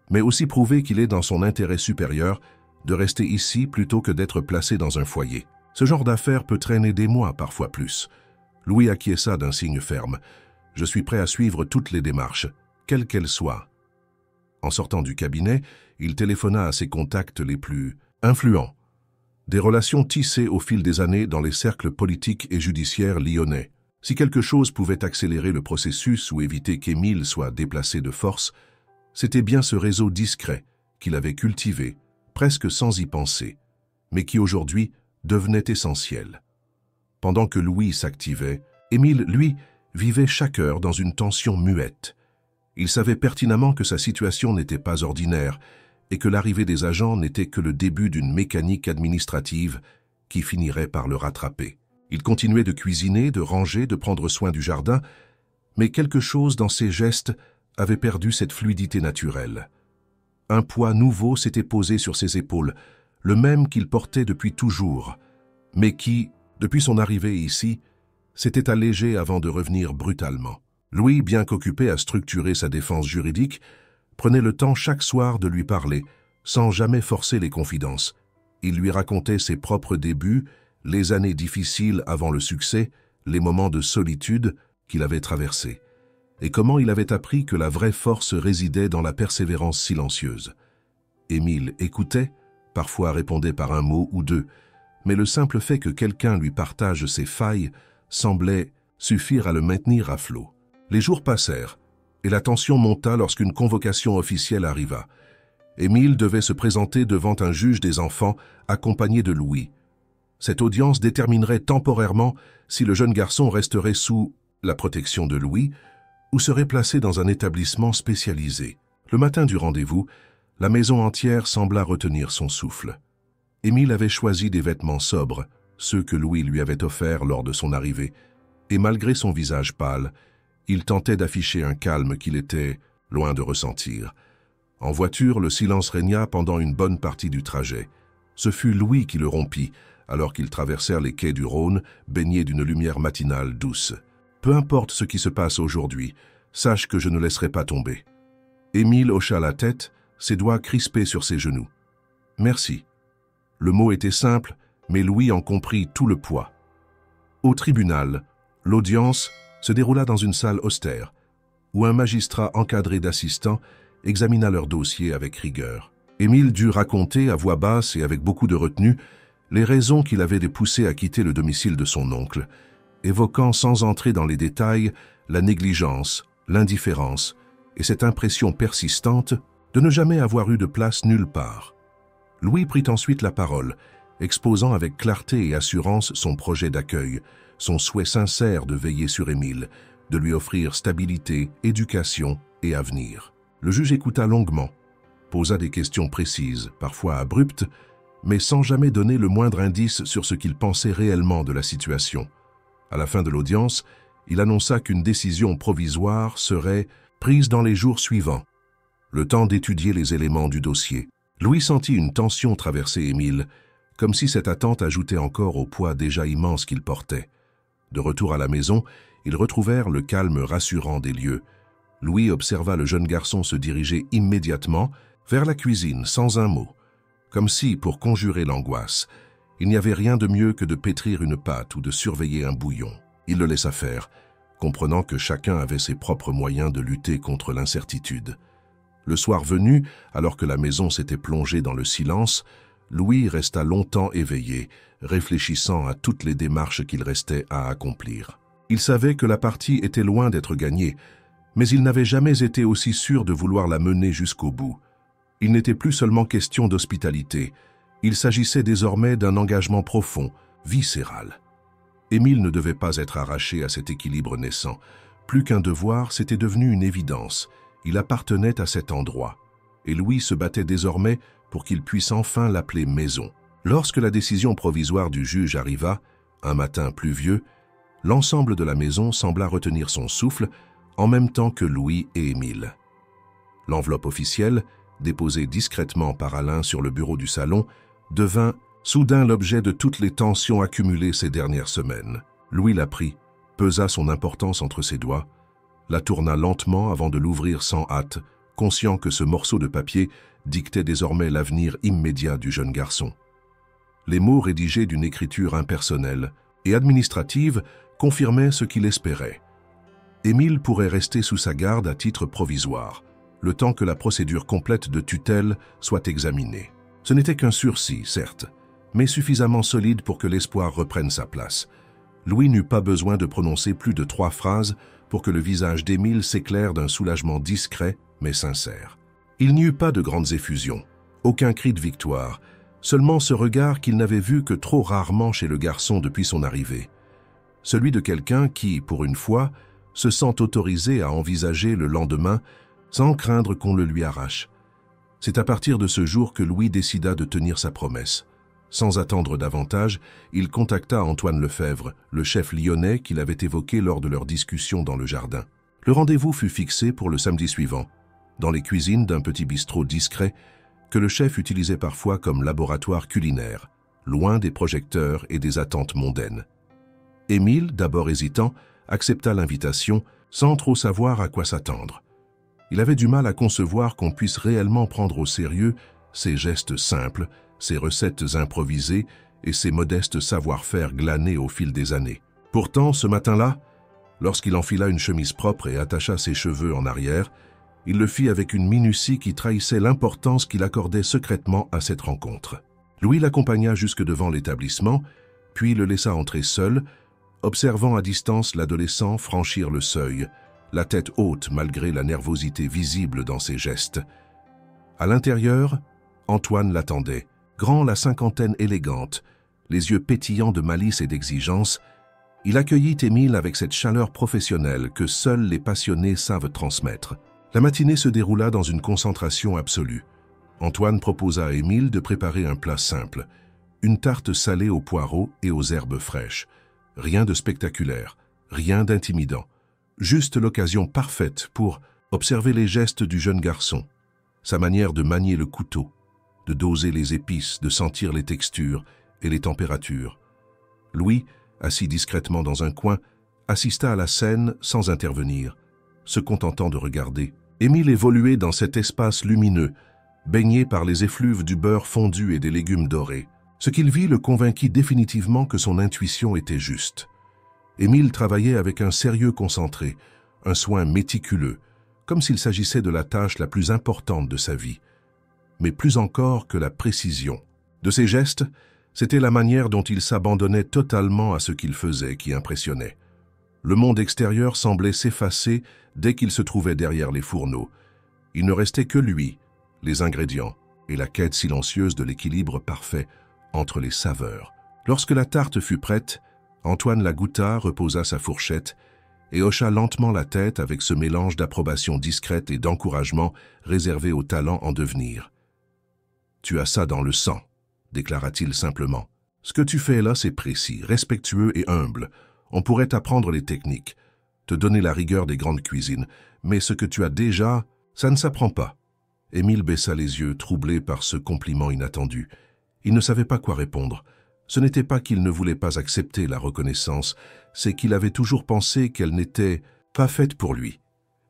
mais aussi prouver qu'il est dans son intérêt supérieur de rester ici plutôt que d'être placé dans un foyer. Ce genre d'affaire peut traîner des mois, parfois plus. » Louis acquiesça d'un signe ferme. « Je suis prêt à suivre toutes les démarches, quelles qu'elles soient. » En sortant du cabinet, il téléphona à ses contacts les plus influents. Des relations tissées au fil des années dans les cercles politiques et judiciaires lyonnais. Si quelque chose pouvait accélérer le processus ou éviter qu'Émile soit déplacé de force, c'était bien ce réseau discret qu'il avait cultivé, presque sans y penser, mais qui aujourd'hui devenait essentiel. Pendant que Louis s'activait, Émile, lui, vivait chaque heure dans une tension muette. Il savait pertinemment que sa situation n'était pas ordinaire et que l'arrivée des agents n'était que le début d'une mécanique administrative qui finirait par le rattraper. Il continuait de cuisiner, de ranger, de prendre soin du jardin, mais quelque chose dans ses gestes avait perdu cette fluidité naturelle. Un poids nouveau s'était posé sur ses épaules, le même qu'il portait depuis toujours, mais qui, depuis son arrivée ici, s'était allégé avant de revenir brutalement. Louis, bien qu'occupé à structurer sa défense juridique, prenait le temps chaque soir de lui parler, sans jamais forcer les confidences. Il lui racontait ses propres débuts, les années difficiles avant le succès, les moments de solitude qu'il avait traversés, et comment il avait appris que la vraie force résidait dans la persévérance silencieuse. Émile écoutait, parfois répondait par un mot ou deux, mais le simple fait que quelqu'un lui partage ses failles semblait suffire à le maintenir à flot. Les jours passèrent, et la tension monta lorsqu'une convocation officielle arriva. Émile devait se présenter devant un juge des enfants accompagné de Louis. Cette audience déterminerait temporairement si le jeune garçon resterait sous la protection de Louis ou serait placé dans un établissement spécialisé. Le matin du rendez-vous, la maison entière sembla retenir son souffle. Émile avait choisi des vêtements sobres, ceux que Louis lui avait offerts lors de son arrivée, et malgré son visage pâle, il tentait d'afficher un calme qu'il était loin de ressentir. En voiture, le silence régna pendant une bonne partie du trajet. Ce fut Louis qui le rompit, alors qu'ils traversèrent les quais du Rhône, baignés d'une lumière matinale douce. « Peu importe ce qui se passe aujourd'hui, sache que je ne laisserai pas tomber. » Émile hocha la tête, ses doigts crispés sur ses genoux. « Merci. » Le mot était simple, mais Louis en comprit tout le poids. Au tribunal, l'audience se déroula dans une salle austère, où un magistrat encadré d'assistants examina leur dossier avec rigueur. Émile dut raconter à voix basse et avec beaucoup de retenue les raisons qui l'avaient poussé à quitter le domicile de son oncle, évoquant sans entrer dans les détails la négligence, l'indifférence et cette impression persistante de ne jamais avoir eu de place nulle part. Louis prit ensuite la parole, exposant avec clarté et assurance son projet d'accueil, son souhait sincère de veiller sur Émile, de lui offrir stabilité, éducation et avenir. Le juge écouta longuement, posa des questions précises, parfois abruptes, mais sans jamais donner le moindre indice sur ce qu'il pensait réellement de la situation. À la fin de l'audience, il annonça qu'une décision provisoire serait prise dans les jours suivants, le temps d'étudier les éléments du dossier. Louis sentit une tension traverser Émile, comme si cette attente ajoutait encore au poids déjà immense qu'il portait. De retour à la maison, ils retrouvèrent le calme rassurant des lieux. Louis observa le jeune garçon se diriger immédiatement vers la cuisine sans un mot, comme si, pour conjurer l'angoisse, il n'y avait rien de mieux que de pétrir une pâte ou de surveiller un bouillon. Il le laissa faire, comprenant que chacun avait ses propres moyens de lutter contre l'incertitude. Le soir venu, alors que la maison s'était plongée dans le silence, Louis resta longtemps éveillé, réfléchissant à toutes les démarches qu'il restait à accomplir. Il savait que la partie était loin d'être gagnée, mais il n'avait jamais été aussi sûr de vouloir la mener jusqu'au bout. Il n'était plus seulement question d'hospitalité, il s'agissait désormais d'un engagement profond, viscéral. Émile ne devait pas être arraché à cet équilibre naissant. Plus qu'un devoir, c'était devenu une évidence. Il appartenait à cet endroit. Et Louis se battait désormais pour qu'il puisse enfin l'appeler maison. Lorsque la décision provisoire du juge arriva, un matin pluvieux, l'ensemble de la maison sembla retenir son souffle, en même temps que Louis et Émile. L'enveloppe officielle, déposée discrètement par Alain sur le bureau du salon, devint soudain l'objet de toutes les tensions accumulées ces dernières semaines. Louis la prit, pesa son importance entre ses doigts, la tourna lentement avant de l'ouvrir sans hâte, conscient que ce morceau de papier dictait désormais l'avenir immédiat du jeune garçon. Les mots rédigés d'une écriture impersonnelle et administrative confirmaient ce qu'il espérait. Émile pourrait rester sous sa garde à titre provisoire, le temps que la procédure complète de tutelle soit examinée. Ce n'était qu'un sursis, certes, mais suffisamment solide pour que l'espoir reprenne sa place. Louis n'eut pas besoin de prononcer plus de 3 phrases pour que le visage d'Émile s'éclaire d'un soulagement discret mais sincère. Il n'y eut pas de grandes effusions, aucun cri de victoire, seulement ce regard qu'il n'avait vu que trop rarement chez le garçon depuis son arrivée. Celui de quelqu'un qui, pour une fois, se sent autorisé à envisager le lendemain sans craindre qu'on le lui arrache. C'est à partir de ce jour que Louis décida de tenir sa promesse. Sans attendre davantage, il contacta Antoine Lefebvre, le chef lyonnais qu'il avait évoqué lors de leur discussion dans le jardin. Le rendez-vous fut fixé pour le samedi suivant, dans les cuisines d'un petit bistrot discret que le chef utilisait parfois comme laboratoire culinaire, loin des projecteurs et des attentes mondaines. Émile, d'abord hésitant, accepta l'invitation sans trop savoir à quoi s'attendre. Il avait du mal à concevoir qu'on puisse réellement prendre au sérieux ses gestes simples, ses recettes improvisées et ses modestes savoir-faire glanés au fil des années. Pourtant, ce matin-là, lorsqu'il enfila une chemise propre et attacha ses cheveux en arrière, il le fit avec une minutie qui trahissait l'importance qu'il accordait secrètement à cette rencontre. Louis l'accompagna jusque devant l'établissement, puis le laissa entrer seul, observant à distance l'adolescent franchir le seuil, la tête haute malgré la nervosité visible dans ses gestes. À l'intérieur, Antoine l'attendait, grand la cinquantaine élégante, les yeux pétillants de malice et d'exigence. Il accueillit Émile avec cette chaleur professionnelle que seuls les passionnés savent transmettre. La matinée se déroula dans une concentration absolue. Antoine proposa à Émile de préparer un plat simple, une tarte salée aux poireaux et aux herbes fraîches. Rien de spectaculaire, rien d'intimidant. Juste l'occasion parfaite pour observer les gestes du jeune garçon. sa manière de manier le couteau, de doser les épices, de sentir les textures et les températures. Louis, assis discrètement dans un coin, assista à la scène sans intervenir, se contentant de regarder. Émile évoluait dans cet espace lumineux, baigné par les effluves du beurre fondu et des légumes dorés. Ce qu'il vit le convainquit définitivement que son intuition était juste. Émile travaillait avec un sérieux concentré, un soin méticuleux, comme s'il s'agissait de la tâche la plus importante de sa vie, mais plus encore que la précision. De ses gestes, c'était la manière dont il s'abandonnait totalement à ce qu'il faisait qui impressionnait. Le monde extérieur semblait s'effacer dès qu'il se trouvait derrière les fourneaux. Il ne restait que lui, les ingrédients et la quête silencieuse de l'équilibre parfait entre les saveurs. Lorsque la tarte fut prête, Antoine la goûta, reposa sa fourchette et hocha lentement la tête avec ce mélange d'approbation discrète et d'encouragement réservé aux talents en devenir. « Tu as ça dans le sang », déclara-t-il simplement. « Ce que tu fais là, c'est précis, respectueux et humble. On pourrait t'apprendre les techniques, te donner la rigueur des grandes cuisines, mais ce que tu as déjà, ça ne s'apprend pas. » Émile baissa les yeux, troublé par ce compliment inattendu. Il ne savait pas quoi répondre. Ce n'était pas qu'il ne voulait pas accepter la reconnaissance, c'est qu'il avait toujours pensé qu'elle n'était pas faite pour lui.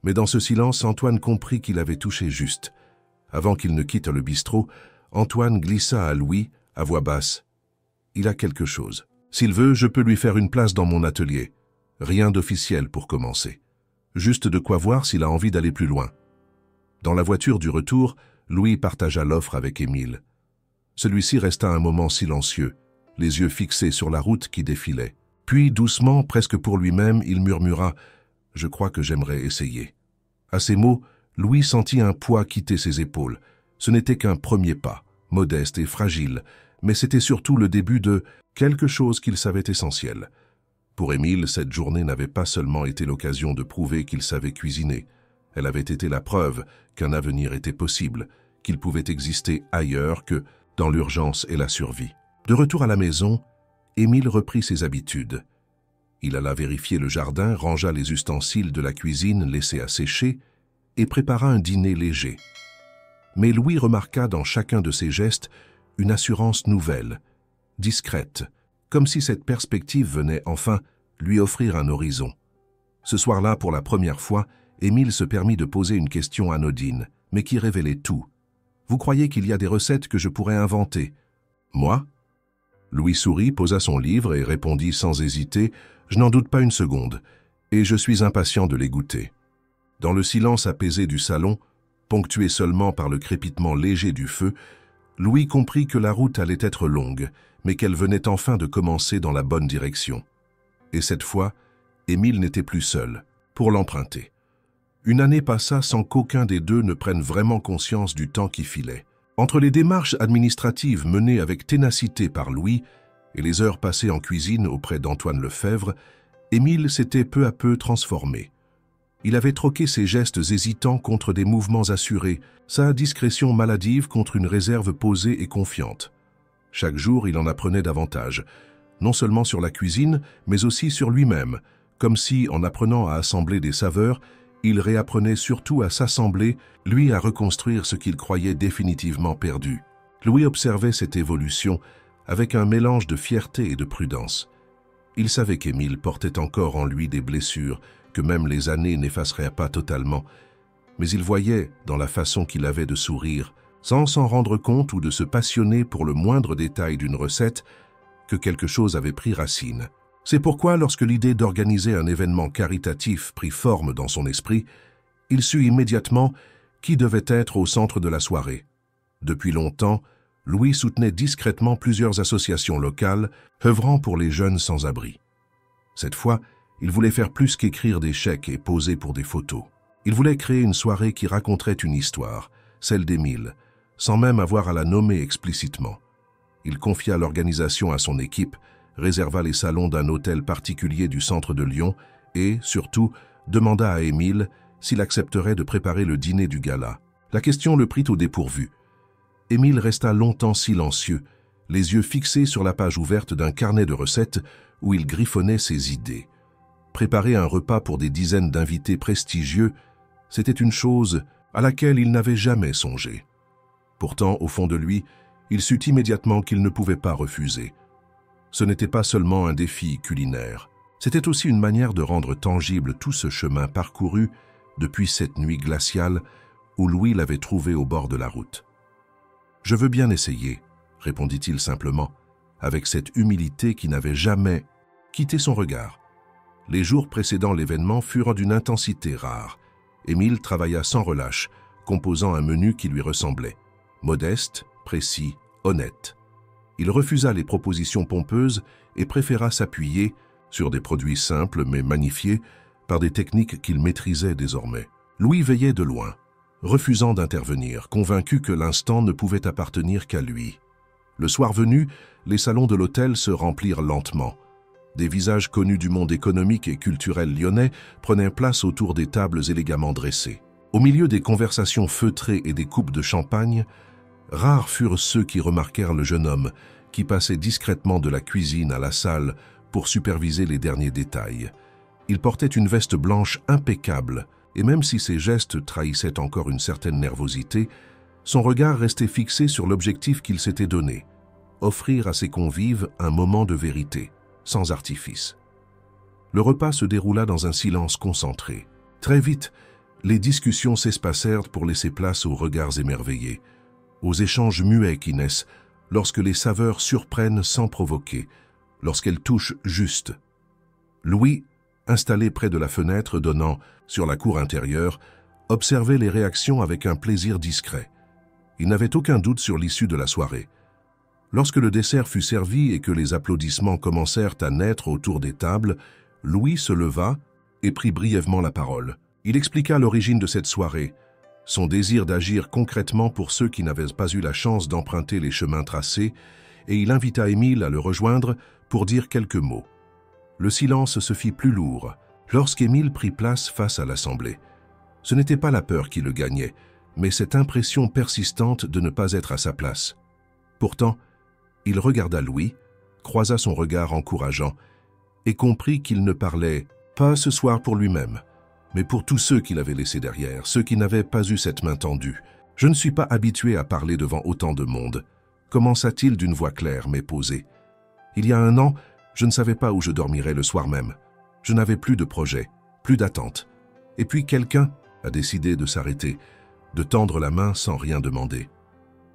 Mais dans ce silence, Antoine comprit qu'il avait touché juste. Avant qu'il ne quitte le bistrot, Antoine glissa à Louis, à voix basse. « Il a quelque chose. S'il veut, je peux lui faire une place dans mon atelier. Rien d'officiel pour commencer. Juste de quoi voir s'il a envie d'aller plus loin. » Dans la voiture du retour, Louis partagea l'offre avec Émile. Celui-ci resta un moment silencieux, les yeux fixés sur la route qui défilait. Puis, doucement, presque pour lui-même, il murmura « Je crois que j'aimerais essayer. » À ces mots, Louis sentit un poids quitter ses épaules. Ce n'était qu'un premier pas, modeste et fragile, mais c'était surtout le début de quelque chose qu'il savait essentiel. Pour Émile, cette journée n'avait pas seulement été l'occasion de prouver qu'il savait cuisiner. Elle avait été la preuve qu'un avenir était possible, qu'il pouvait exister ailleurs que dans l'urgence et la survie. De retour à la maison, Émile reprit ses habitudes. Il alla vérifier le jardin, rangea les ustensiles de la cuisine laissés à sécher et prépara un dîner léger. Mais Louis remarqua dans chacun de ses gestes une assurance nouvelle, discrète, comme si cette perspective venait enfin lui offrir un horizon. Ce soir-là, pour la première fois, Émile se permit de poser une question anodine, mais qui révélait tout. « Vous croyez qu'il y a des recettes que je pourrais inventer ?»« Moi ?» Louis sourit, posa son livre et répondit sans hésiter « Je n'en doute pas une seconde, et je suis impatient de les goûter. » Dans le silence apaisé du salon, ponctué seulement par le crépitement léger du feu, Louis comprit que la route allait être longue, mais qu'elle venait enfin de commencer dans la bonne direction. Et cette fois, Émile n'était plus seul pour l'emprunter. Une année passa sans qu'aucun des deux ne prenne vraiment conscience du temps qui filait. Entre les démarches administratives menées avec ténacité par Louis et les heures passées en cuisine auprès d'Antoine Lefebvre, Émile s'était peu à peu transformé. Il avait troqué ses gestes hésitants contre des mouvements assurés, sa discrétion maladive contre une réserve posée et confiante. Chaque jour, il en apprenait davantage, non seulement sur la cuisine, mais aussi sur lui-même, comme si, en apprenant à assembler des saveurs, il réapprenait surtout à s'assembler, lui à reconstruire ce qu'il croyait définitivement perdu. Louis observait cette évolution avec un mélange de fierté et de prudence. Il savait qu'Émile portait encore en lui des blessures que même les années n'effaceraient pas totalement, mais il voyait, dans la façon qu'il avait de sourire, sans s'en rendre compte ou de se passionner pour le moindre détail d'une recette, que quelque chose avait pris racine. C'est pourquoi, lorsque l'idée d'organiser un événement caritatif prit forme dans son esprit, il sut immédiatement qui devait être au centre de la soirée. Depuis longtemps, Louis soutenait discrètement plusieurs associations locales œuvrant pour les jeunes sans-abri. Cette fois, il voulait faire plus qu'écrire des chèques et poser pour des photos. Il voulait créer une soirée qui raconterait une histoire, celle d'Émile, sans même avoir à la nommer explicitement. Il confia l'organisation à son équipe, réserva les salons d'un hôtel particulier du centre de Lyon et, surtout, demanda à Émile s'il accepterait de préparer le dîner du gala. La question le prit au dépourvu. Émile resta longtemps silencieux, les yeux fixés sur la page ouverte d'un carnet de recettes où il griffonnait ses idées. Préparer un repas pour des dizaines d'invités prestigieux, c'était une chose à laquelle il n'avait jamais songé. Pourtant, au fond de lui, il sut immédiatement qu'il ne pouvait pas refuser. Ce n'était pas seulement un défi culinaire, c'était aussi une manière de rendre tangible tout ce chemin parcouru depuis cette nuit glaciale où Louis l'avait trouvé au bord de la route. « Je veux bien essayer », répondit-il simplement, avec cette humilité qui n'avait jamais quitté son regard. Les jours précédant l'événement furent d'une intensité rare. Émile travailla sans relâche, composant un menu qui lui ressemblait. Modeste, précis, honnête. Il refusa les propositions pompeuses et préféra s'appuyer sur des produits simples mais magnifiés par des techniques qu'il maîtrisait désormais. Louis veillait de loin, refusant d'intervenir, convaincu que l'instant ne pouvait appartenir qu'à lui. Le soir venu, les salons de l'hôtel se remplirent lentement. Des visages connus du monde économique et culturel lyonnais prenaient place autour des tables élégamment dressées. Au milieu des conversations feutrées et des coupes de champagne, rares furent ceux qui remarquèrent le jeune homme qui passait discrètement de la cuisine à la salle pour superviser les derniers détails. Il portait une veste blanche impeccable, et même si ses gestes trahissaient encore une certaine nervosité, son regard restait fixé sur l'objectif qu'il s'était donné, offrir à ses convives un moment de vérité, sans artifice. Le repas se déroula dans un silence concentré. Très vite, les discussions s'espacèrent pour laisser place aux regards émerveillés, aux échanges muets qui naissent lorsque les saveurs surprennent sans provoquer, lorsqu'elles touchent juste. Louis, installé près de la fenêtre donnant sur la cour intérieure, observait les réactions avec un plaisir discret. Il n'avait aucun doute sur l'issue de la soirée. Lorsque le dessert fut servi et que les applaudissements commencèrent à naître autour des tables, Louis se leva et prit brièvement la parole. Il expliqua l'origine de cette soirée, son désir d'agir concrètement pour ceux qui n'avaient pas eu la chance d'emprunter les chemins tracés, et il invita Émile à le rejoindre pour dire quelques mots. Le silence se fit plus lourd lorsqu'Émile prit place face à l'assemblée. Ce n'était pas la peur qui le gagnait, mais cette impression persistante de ne pas être à sa place. Pourtant, il regarda Louis, croisa son regard encourageant et comprit qu'il ne parlait pas ce soir pour lui-même, mais pour tous ceux qu'il avait laissés derrière, ceux qui n'avaient pas eu cette main tendue. « Je ne suis pas habitué à parler devant autant de monde », commença-t-il d'une voix claire mais posée. « Il y a un an, je ne savais pas où je dormirais le soir même. Je n'avais plus de projet, plus d'attente. Et puis quelqu'un a décidé de s'arrêter, de tendre la main sans rien demander.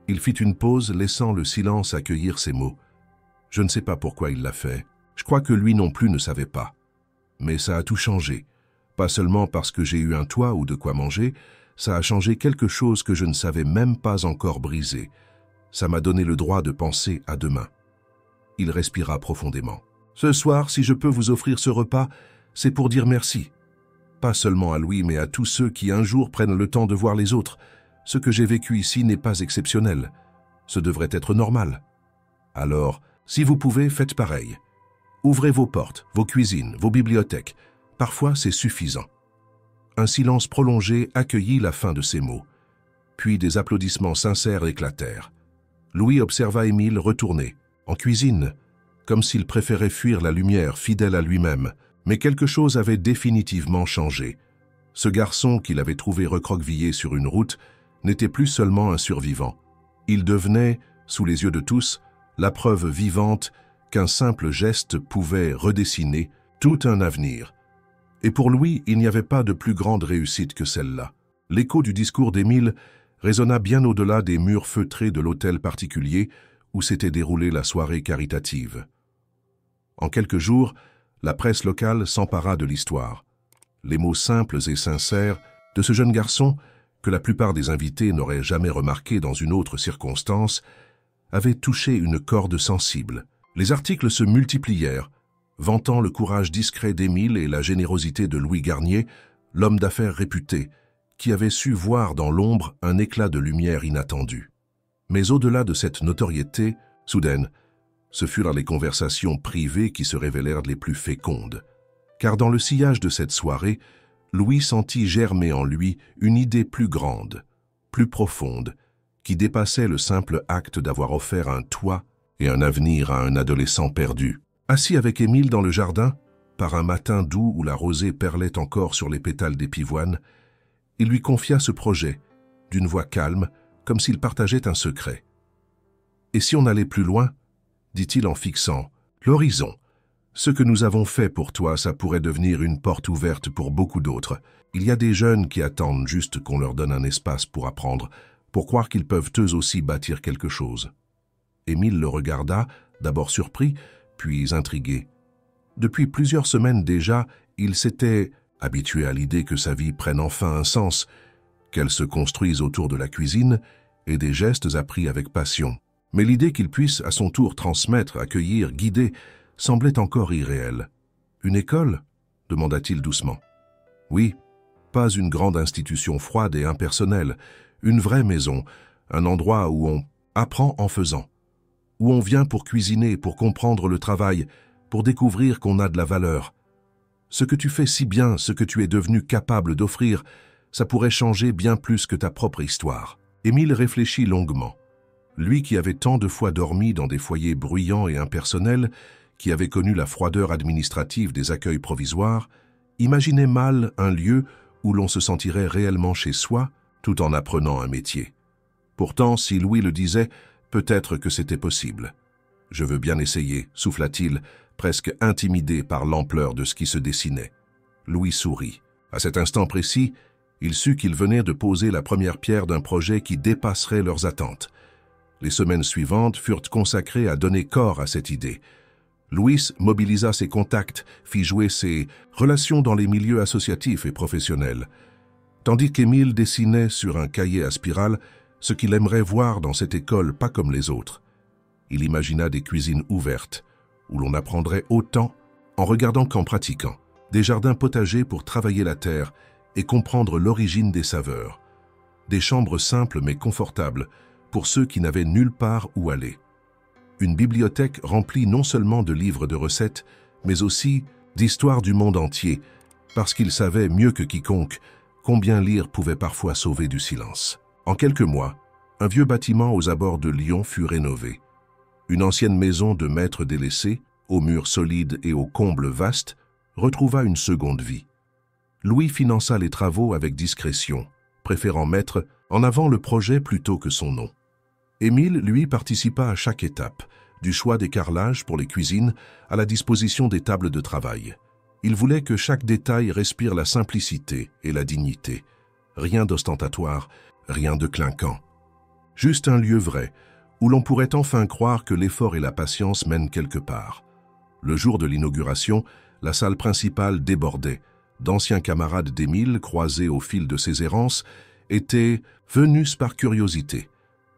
Il fit une pause, laissant le silence accueillir ses mots. Je ne sais pas pourquoi il l'a fait. Je crois que lui non plus ne savait pas. Mais ça a tout changé. Pas seulement parce que j'ai eu un toit ou de quoi manger, ça a changé quelque chose que je ne savais même pas encore briser. Ça m'a donné le droit de penser à demain. » Il respira profondément. « Ce soir, si je peux vous offrir ce repas, c'est pour dire merci. Pas seulement à Louis, mais à tous ceux qui un jour prennent le temps de voir les autres. Ce que j'ai vécu ici n'est pas exceptionnel. Ce devrait être normal. Alors, si vous pouvez, faites pareil. Ouvrez vos portes, vos cuisines, vos bibliothèques. Parfois, c'est suffisant. » Un silence prolongé accueillit la fin de ces mots. Puis des applaudissements sincères éclatèrent. Louis observa Émile retourner, en cuisine, comme s'il préférait fuir la lumière, fidèle à lui-même. Mais quelque chose avait définitivement changé. Ce garçon qu'il avait trouvé recroquevillé sur une route n'était plus seulement un survivant. Il devenait, sous les yeux de tous, la preuve vivante qu'un simple geste pouvait redessiner tout un avenir. Et pour Louis, il n'y avait pas de plus grande réussite que celle-là. L'écho du discours d'Émile résonna bien au-delà des murs feutrés de l'hôtel particulier où s'était déroulée la soirée caritative. En quelques jours, la presse locale s'empara de l'histoire. Les mots simples et sincères de ce jeune garçon, que la plupart des invités n'auraient jamais remarqué dans une autre circonstance, avaient touché une corde sensible. Les articles se multiplièrent, vantant le courage discret d'Émile et la générosité de Louis Garnier, l'homme d'affaires réputé, qui avait su voir dans l'ombre un éclat de lumière inattendu. Mais au-delà de cette notoriété, soudaine, ce furent les conversations privées qui se révélèrent les plus fécondes. Car dans le sillage de cette soirée, Louis sentit germer en lui une idée plus grande, plus profonde, qui dépassait le simple acte d'avoir offert un toit et un avenir à un adolescent perdu. Assis avec Émile dans le jardin, par un matin doux où la rosée perlait encore sur les pétales des pivoines, Il lui confia ce projet, d'une voix calme, comme s'il partageait un secret. « Et si on allait plus loin ?» dit-il en fixant l'horizon. « Ce que nous avons fait pour toi, ça pourrait devenir une porte ouverte pour beaucoup d'autres. Il y a des jeunes qui attendent juste qu'on leur donne un espace pour apprendre, pour croire qu'ils peuvent eux aussi bâtir quelque chose. » Émile le regarda, d'abord surpris, puis intrigué. Depuis plusieurs semaines déjà, il s'était habitué à l'idée que sa vie prenne enfin un sens, qu'elle se construise autour de la cuisine et des gestes appris avec passion. Mais l'idée qu'il puisse à son tour transmettre, accueillir, guider, semblait encore irréelle. « Une école ?» demanda-t-il doucement. « Oui, pas une grande institution froide et impersonnelle, une vraie maison, un endroit où on apprend en faisant, où on vient pour cuisiner, pour comprendre le travail, pour découvrir qu'on a de la valeur. Ce que tu fais si bien, ce que tu es devenu capable d'offrir, ça pourrait changer bien plus que ta propre histoire. » Émile réfléchit longuement. Lui qui avait tant de fois dormi dans des foyers bruyants et impersonnels, qui avait connu la froideur administrative des accueils provisoires, imaginait mal un lieu où l'on se sentirait réellement chez soi, tout en apprenant un métier. Pourtant, si Louis le disait, peut-être que c'était possible. « Je veux bien essayer », souffla-t-il, presque intimidé par l'ampleur de ce qui se dessinait. Louis sourit. À cet instant précis, il sut qu'il venait de poser la première pierre d'un projet qui dépasserait leurs attentes. Les semaines suivantes furent consacrées à donner corps à cette idée. Louis mobilisa ses contacts, fit jouer ses relations dans les milieux associatifs et professionnels, tandis qu'Émile dessinait sur un cahier à spirale ce qu'il aimerait voir dans cette école pas comme les autres. Il imagina des cuisines ouvertes, où l'on apprendrait autant en regardant qu'en pratiquant, des jardins potagers pour travailler la terre et comprendre l'origine des saveurs, des chambres simples mais confortables pour ceux qui n'avaient nulle part où aller, une bibliothèque remplie non seulement de livres de recettes, mais aussi d'histoires du monde entier, parce qu'il savait mieux que quiconque combien lire pouvait parfois sauver du silence. En quelques mois, un vieux bâtiment aux abords de Lyon fut rénové. Une ancienne maison de maître délaissée, aux murs solides et aux combles vastes, retrouva une seconde vie. Louis finança les travaux avec discrétion, préférant mettre en avant le projet plutôt que son nom. Émile, lui, participa à chaque étape, du choix des carrelages pour les cuisines à la disposition des tables de travail. Il voulait que chaque détail respire la simplicité et la dignité. Rien d'ostentatoire, rien de clinquant. Juste un lieu vrai, où l'on pourrait enfin croire que l'effort et la patience mènent quelque part. Le jour de l'inauguration, la salle principale débordait. D'anciens camarades d'Émile, croisés au fil de ses errances, étaient venus par curiosité.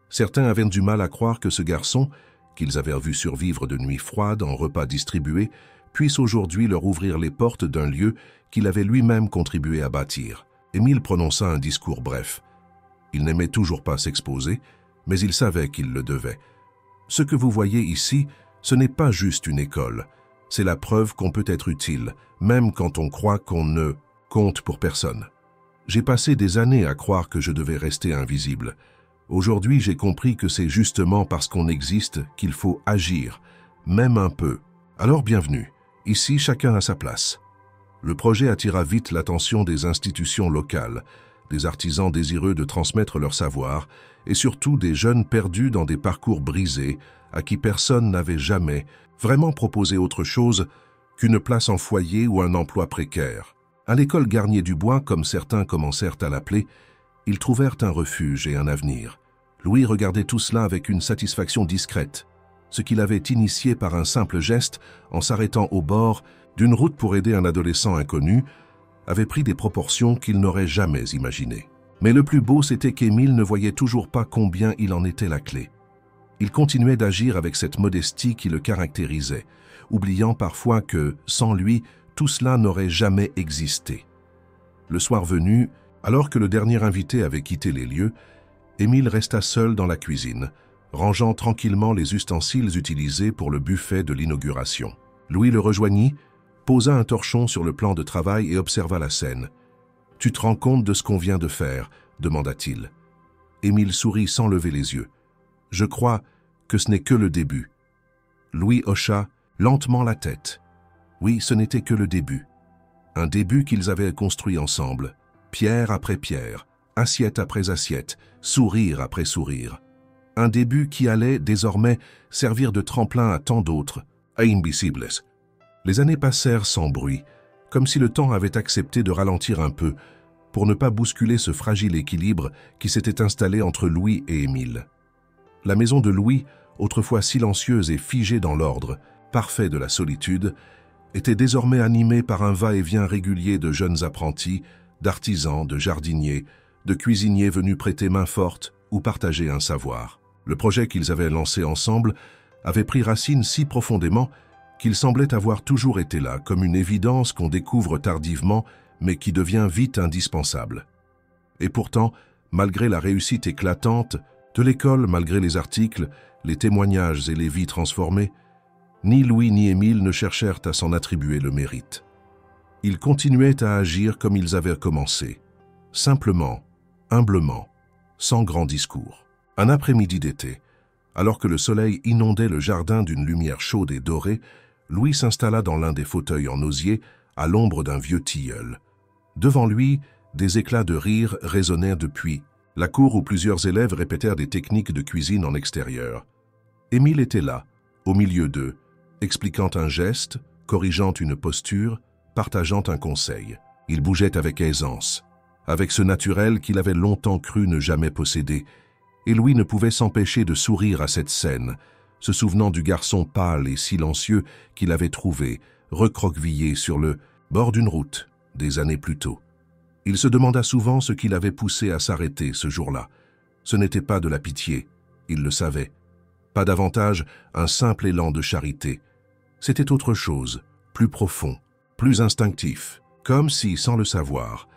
Certains avaient du mal à croire que ce garçon, qu'ils avaient vu survivre de nuits froides en repas distribués, puisse aujourd'hui leur ouvrir les portes d'un lieu qu'il avait lui-même contribué à bâtir. Émile prononça un discours bref. Il n'aimait toujours pas s'exposer, mais il savait qu'il le devait. « Ce que vous voyez ici, ce n'est pas juste une école. C'est la preuve qu'on peut être utile, même quand on croit qu'on ne compte pour personne. J'ai passé des années à croire que je devais rester invisible. Aujourd'hui, j'ai compris que c'est justement parce qu'on existe qu'il faut agir, même un peu. Alors bienvenue, ici chacun a sa place. » Le projet attira vite l'attention des institutions locales, des artisans désireux de transmettre leur savoir, et surtout des jeunes perdus dans des parcours brisés, à qui personne n'avait jamais vraiment proposé autre chose qu'une place en foyer ou un emploi précaire. À l'école Garnier-du-Bois, comme certains commencèrent à l'appeler, ils trouvèrent un refuge et un avenir. Louis regardait tout cela avec une satisfaction discrète, ce qu'il avait initié par un simple geste en s'arrêtant au bord d'une route pour aider un adolescent inconnu, avait pris des proportions qu'il n'aurait jamais imaginées. Mais le plus beau, c'était qu'Émile ne voyait toujours pas combien il en était la clé. Il continuait d'agir avec cette modestie qui le caractérisait, oubliant parfois que, sans lui, tout cela n'aurait jamais existé. Le soir venu, alors que le dernier invité avait quitté les lieux, Émile resta seul dans la cuisine, rangeant tranquillement les ustensiles utilisés pour le buffet de l'inauguration. Louis le rejoignit, posa un torchon sur le plan de travail et observa la scène. « Tu te rends compte de ce qu'on vient de faire ?» demanda-t-il. Émile sourit sans lever les yeux. « Je crois que ce n'est que le début. » Louis hocha lentement la tête. Oui, ce n'était que le début. Un début qu'ils avaient construit ensemble, pierre après pierre, assiette après assiette, sourire après sourire. Un début qui allait, désormais, servir de tremplin à tant d'autres, Invisibles. Les années passèrent sans bruit, comme si le temps avait accepté de ralentir un peu, pour ne pas bousculer ce fragile équilibre qui s'était installé entre Louis et Émile. La maison de Louis, autrefois silencieuse et figée dans l'ordre, parfait de la solitude, était désormais animée par un va-et-vient régulier de jeunes apprentis, d'artisans, de jardiniers, de cuisiniers venus prêter main forte ou partager un savoir. Le projet qu'ils avaient lancé ensemble avait pris racine si profondément qu'il semblait avoir toujours été là, comme une évidence qu'on découvre tardivement, mais qui devient vite indispensable. Et pourtant, malgré la réussite éclatante de l'école, malgré les articles, les témoignages et les vies transformées, ni Louis ni Émile ne cherchèrent à s'en attribuer le mérite. Ils continuaient à agir comme ils avaient commencé, simplement, humblement, sans grand discours. Un après-midi d'été, alors que le soleil inondait le jardin d'une lumière chaude et dorée, Louis s'installa dans l'un des fauteuils en osier, à l'ombre d'un vieux tilleul. Devant lui, des éclats de rire résonnaient depuis la cour où plusieurs élèves répétèrent des techniques de cuisine en extérieur. Émile était là, au milieu d'eux, expliquant un geste, corrigeant une posture, partageant un conseil. Il bougeait avec aisance, avec ce naturel qu'il avait longtemps cru ne jamais posséder, et Louis ne pouvait s'empêcher de sourire à cette scène, se souvenant du garçon pâle et silencieux qu'il avait trouvé, recroquevillé sur le bord d'une route, des années plus tôt. Il se demanda souvent ce qui l'avait poussé à s'arrêter ce jour-là. Ce n'était pas de la pitié, il le savait. Pas davantage un simple élan de charité. C'était autre chose, plus profond, plus instinctif, comme si, sans le savoir,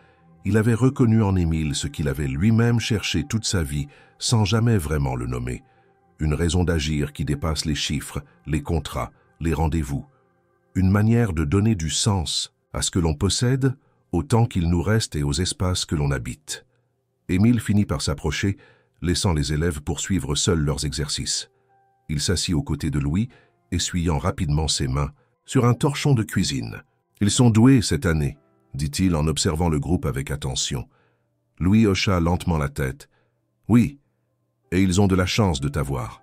il avait reconnu en Émile ce qu'il avait lui-même cherché toute sa vie sans jamais vraiment le nommer. Une raison d'agir qui dépasse les chiffres, les contrats, les rendez-vous. Une manière de donner du sens à ce que l'on possède, au temps qu'il nous reste et aux espaces que l'on habite. Émile finit par s'approcher, laissant les élèves poursuivre seuls leurs exercices. Il s'assit aux côtés de Louis, essuyant rapidement ses mains sur un torchon de cuisine. « Ils sont doués cette année », dit-il en observant le groupe avec attention. Louis hocha lentement la tête. « Oui, et ils ont de la chance de t'avoir. »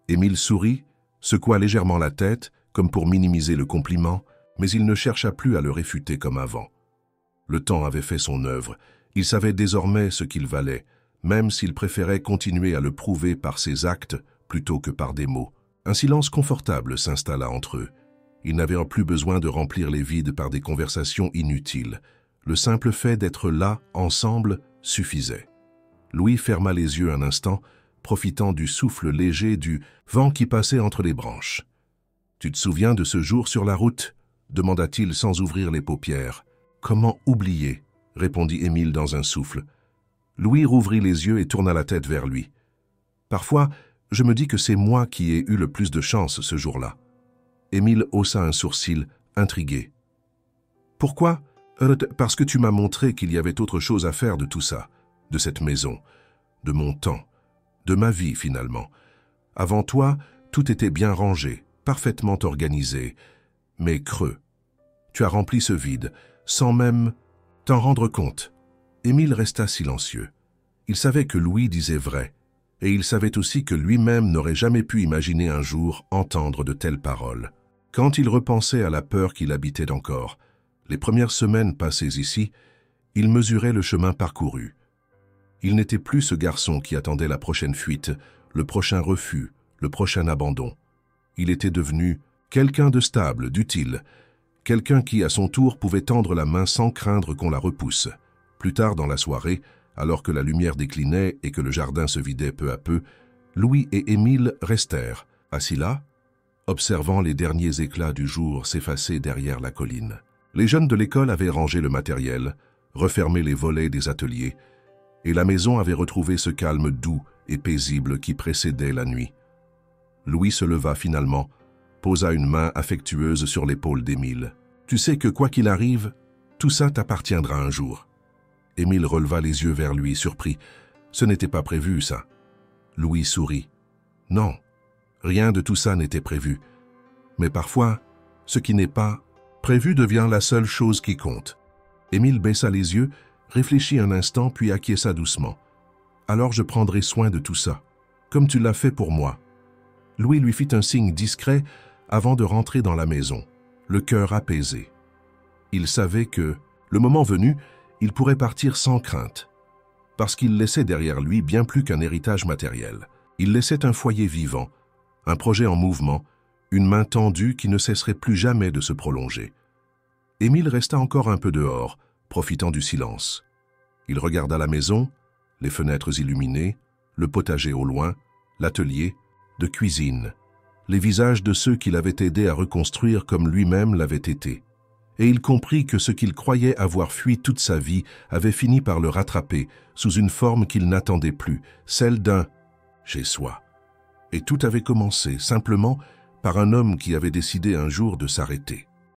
Émile sourit, secoua légèrement la tête, comme pour minimiser le compliment, mais il ne chercha plus à le réfuter comme avant. Le temps avait fait son œuvre, il savait désormais ce qu'il valait, même s'il préférait continuer à le prouver par ses actes plutôt que par des mots. Un silence confortable s'installa entre eux. Ils n'avaient plus besoin de remplir les vides par des conversations inutiles. Le simple fait d'être là, ensemble, suffisait. Louis ferma les yeux un instant, profitant du souffle léger du vent qui passait entre les branches. « Tu te souviens de ce jour sur la route ?» demanda-t-il sans ouvrir les paupières. « Comment oublier ?» répondit Émile dans un souffle. Louis rouvrit les yeux et tourna la tête vers lui. « Parfois, je me dis que c'est moi qui ai eu le plus de chance ce jour-là. » Émile haussa un sourcil, intrigué. « Pourquoi ? Parce que tu m'as montré qu'il y avait autre chose à faire de tout ça, de cette maison, de mon temps, de ma vie finalement. Avant toi, tout était bien rangé, parfaitement organisé, mais creux. Tu as rempli ce vide, sans même t'en rendre compte. » Émile resta silencieux. Il savait que Louis disait vrai, et il savait aussi que lui-même n'aurait jamais pu imaginer un jour entendre de telles paroles. Quand il repensait à la peur qu'il habitait encore, les premières semaines passées ici, il mesurait le chemin parcouru. Il n'était plus ce garçon qui attendait la prochaine fuite, le prochain refus, le prochain abandon. Il était devenu quelqu'un de stable, d'utile, quelqu'un qui, à son tour, pouvait tendre la main sans craindre qu'on la repousse. Plus tard dans la soirée, alors que la lumière déclinait et que le jardin se vidait peu à peu, Louis et Émile restèrent, assis là, observant les derniers éclats du jour s'effacer derrière la colline. Les jeunes de l'école avaient rangé le matériel, refermé les volets des ateliers, et la maison avait retrouvé ce calme doux et paisible qui précédait la nuit. Louis se leva finalement, posa une main affectueuse sur l'épaule d'Émile. « Tu sais que quoi qu'il arrive, tout ça t'appartiendra un jour. » Émile releva les yeux vers lui, surpris. Ce n'était pas prévu, ça. Louis sourit. « Non, rien de tout ça n'était prévu. Mais parfois, ce qui n'est pas prévu devient la seule chose qui compte. » Émile baissa les yeux, réfléchit un instant puis acquiesça doucement. « Alors je prendrai soin de tout ça, comme tu l'as fait pour moi. » Louis lui fit un signe discret avant de rentrer dans la maison, le cœur apaisé. Il savait que, le moment venu, il pourrait partir sans crainte, parce qu'il laissait derrière lui bien plus qu'un héritage matériel. Il laissait un foyer vivant, un projet en mouvement, une main tendue qui ne cesserait plus jamais de se prolonger. Émile resta encore un peu dehors, profitant du silence. Il regarda la maison, les fenêtres illuminées, le potager au loin, l'atelier de cuisine, les visages de ceux qui l'avaient aidé à reconstruire comme lui-même l'avait été. Et il comprit que ce qu'il croyait avoir fui toute sa vie avait fini par le rattraper sous une forme qu'il n'attendait plus, celle d'un « chez soi ». Et tout avait commencé simplement par un homme qui avait décidé un jour de s'arrêter.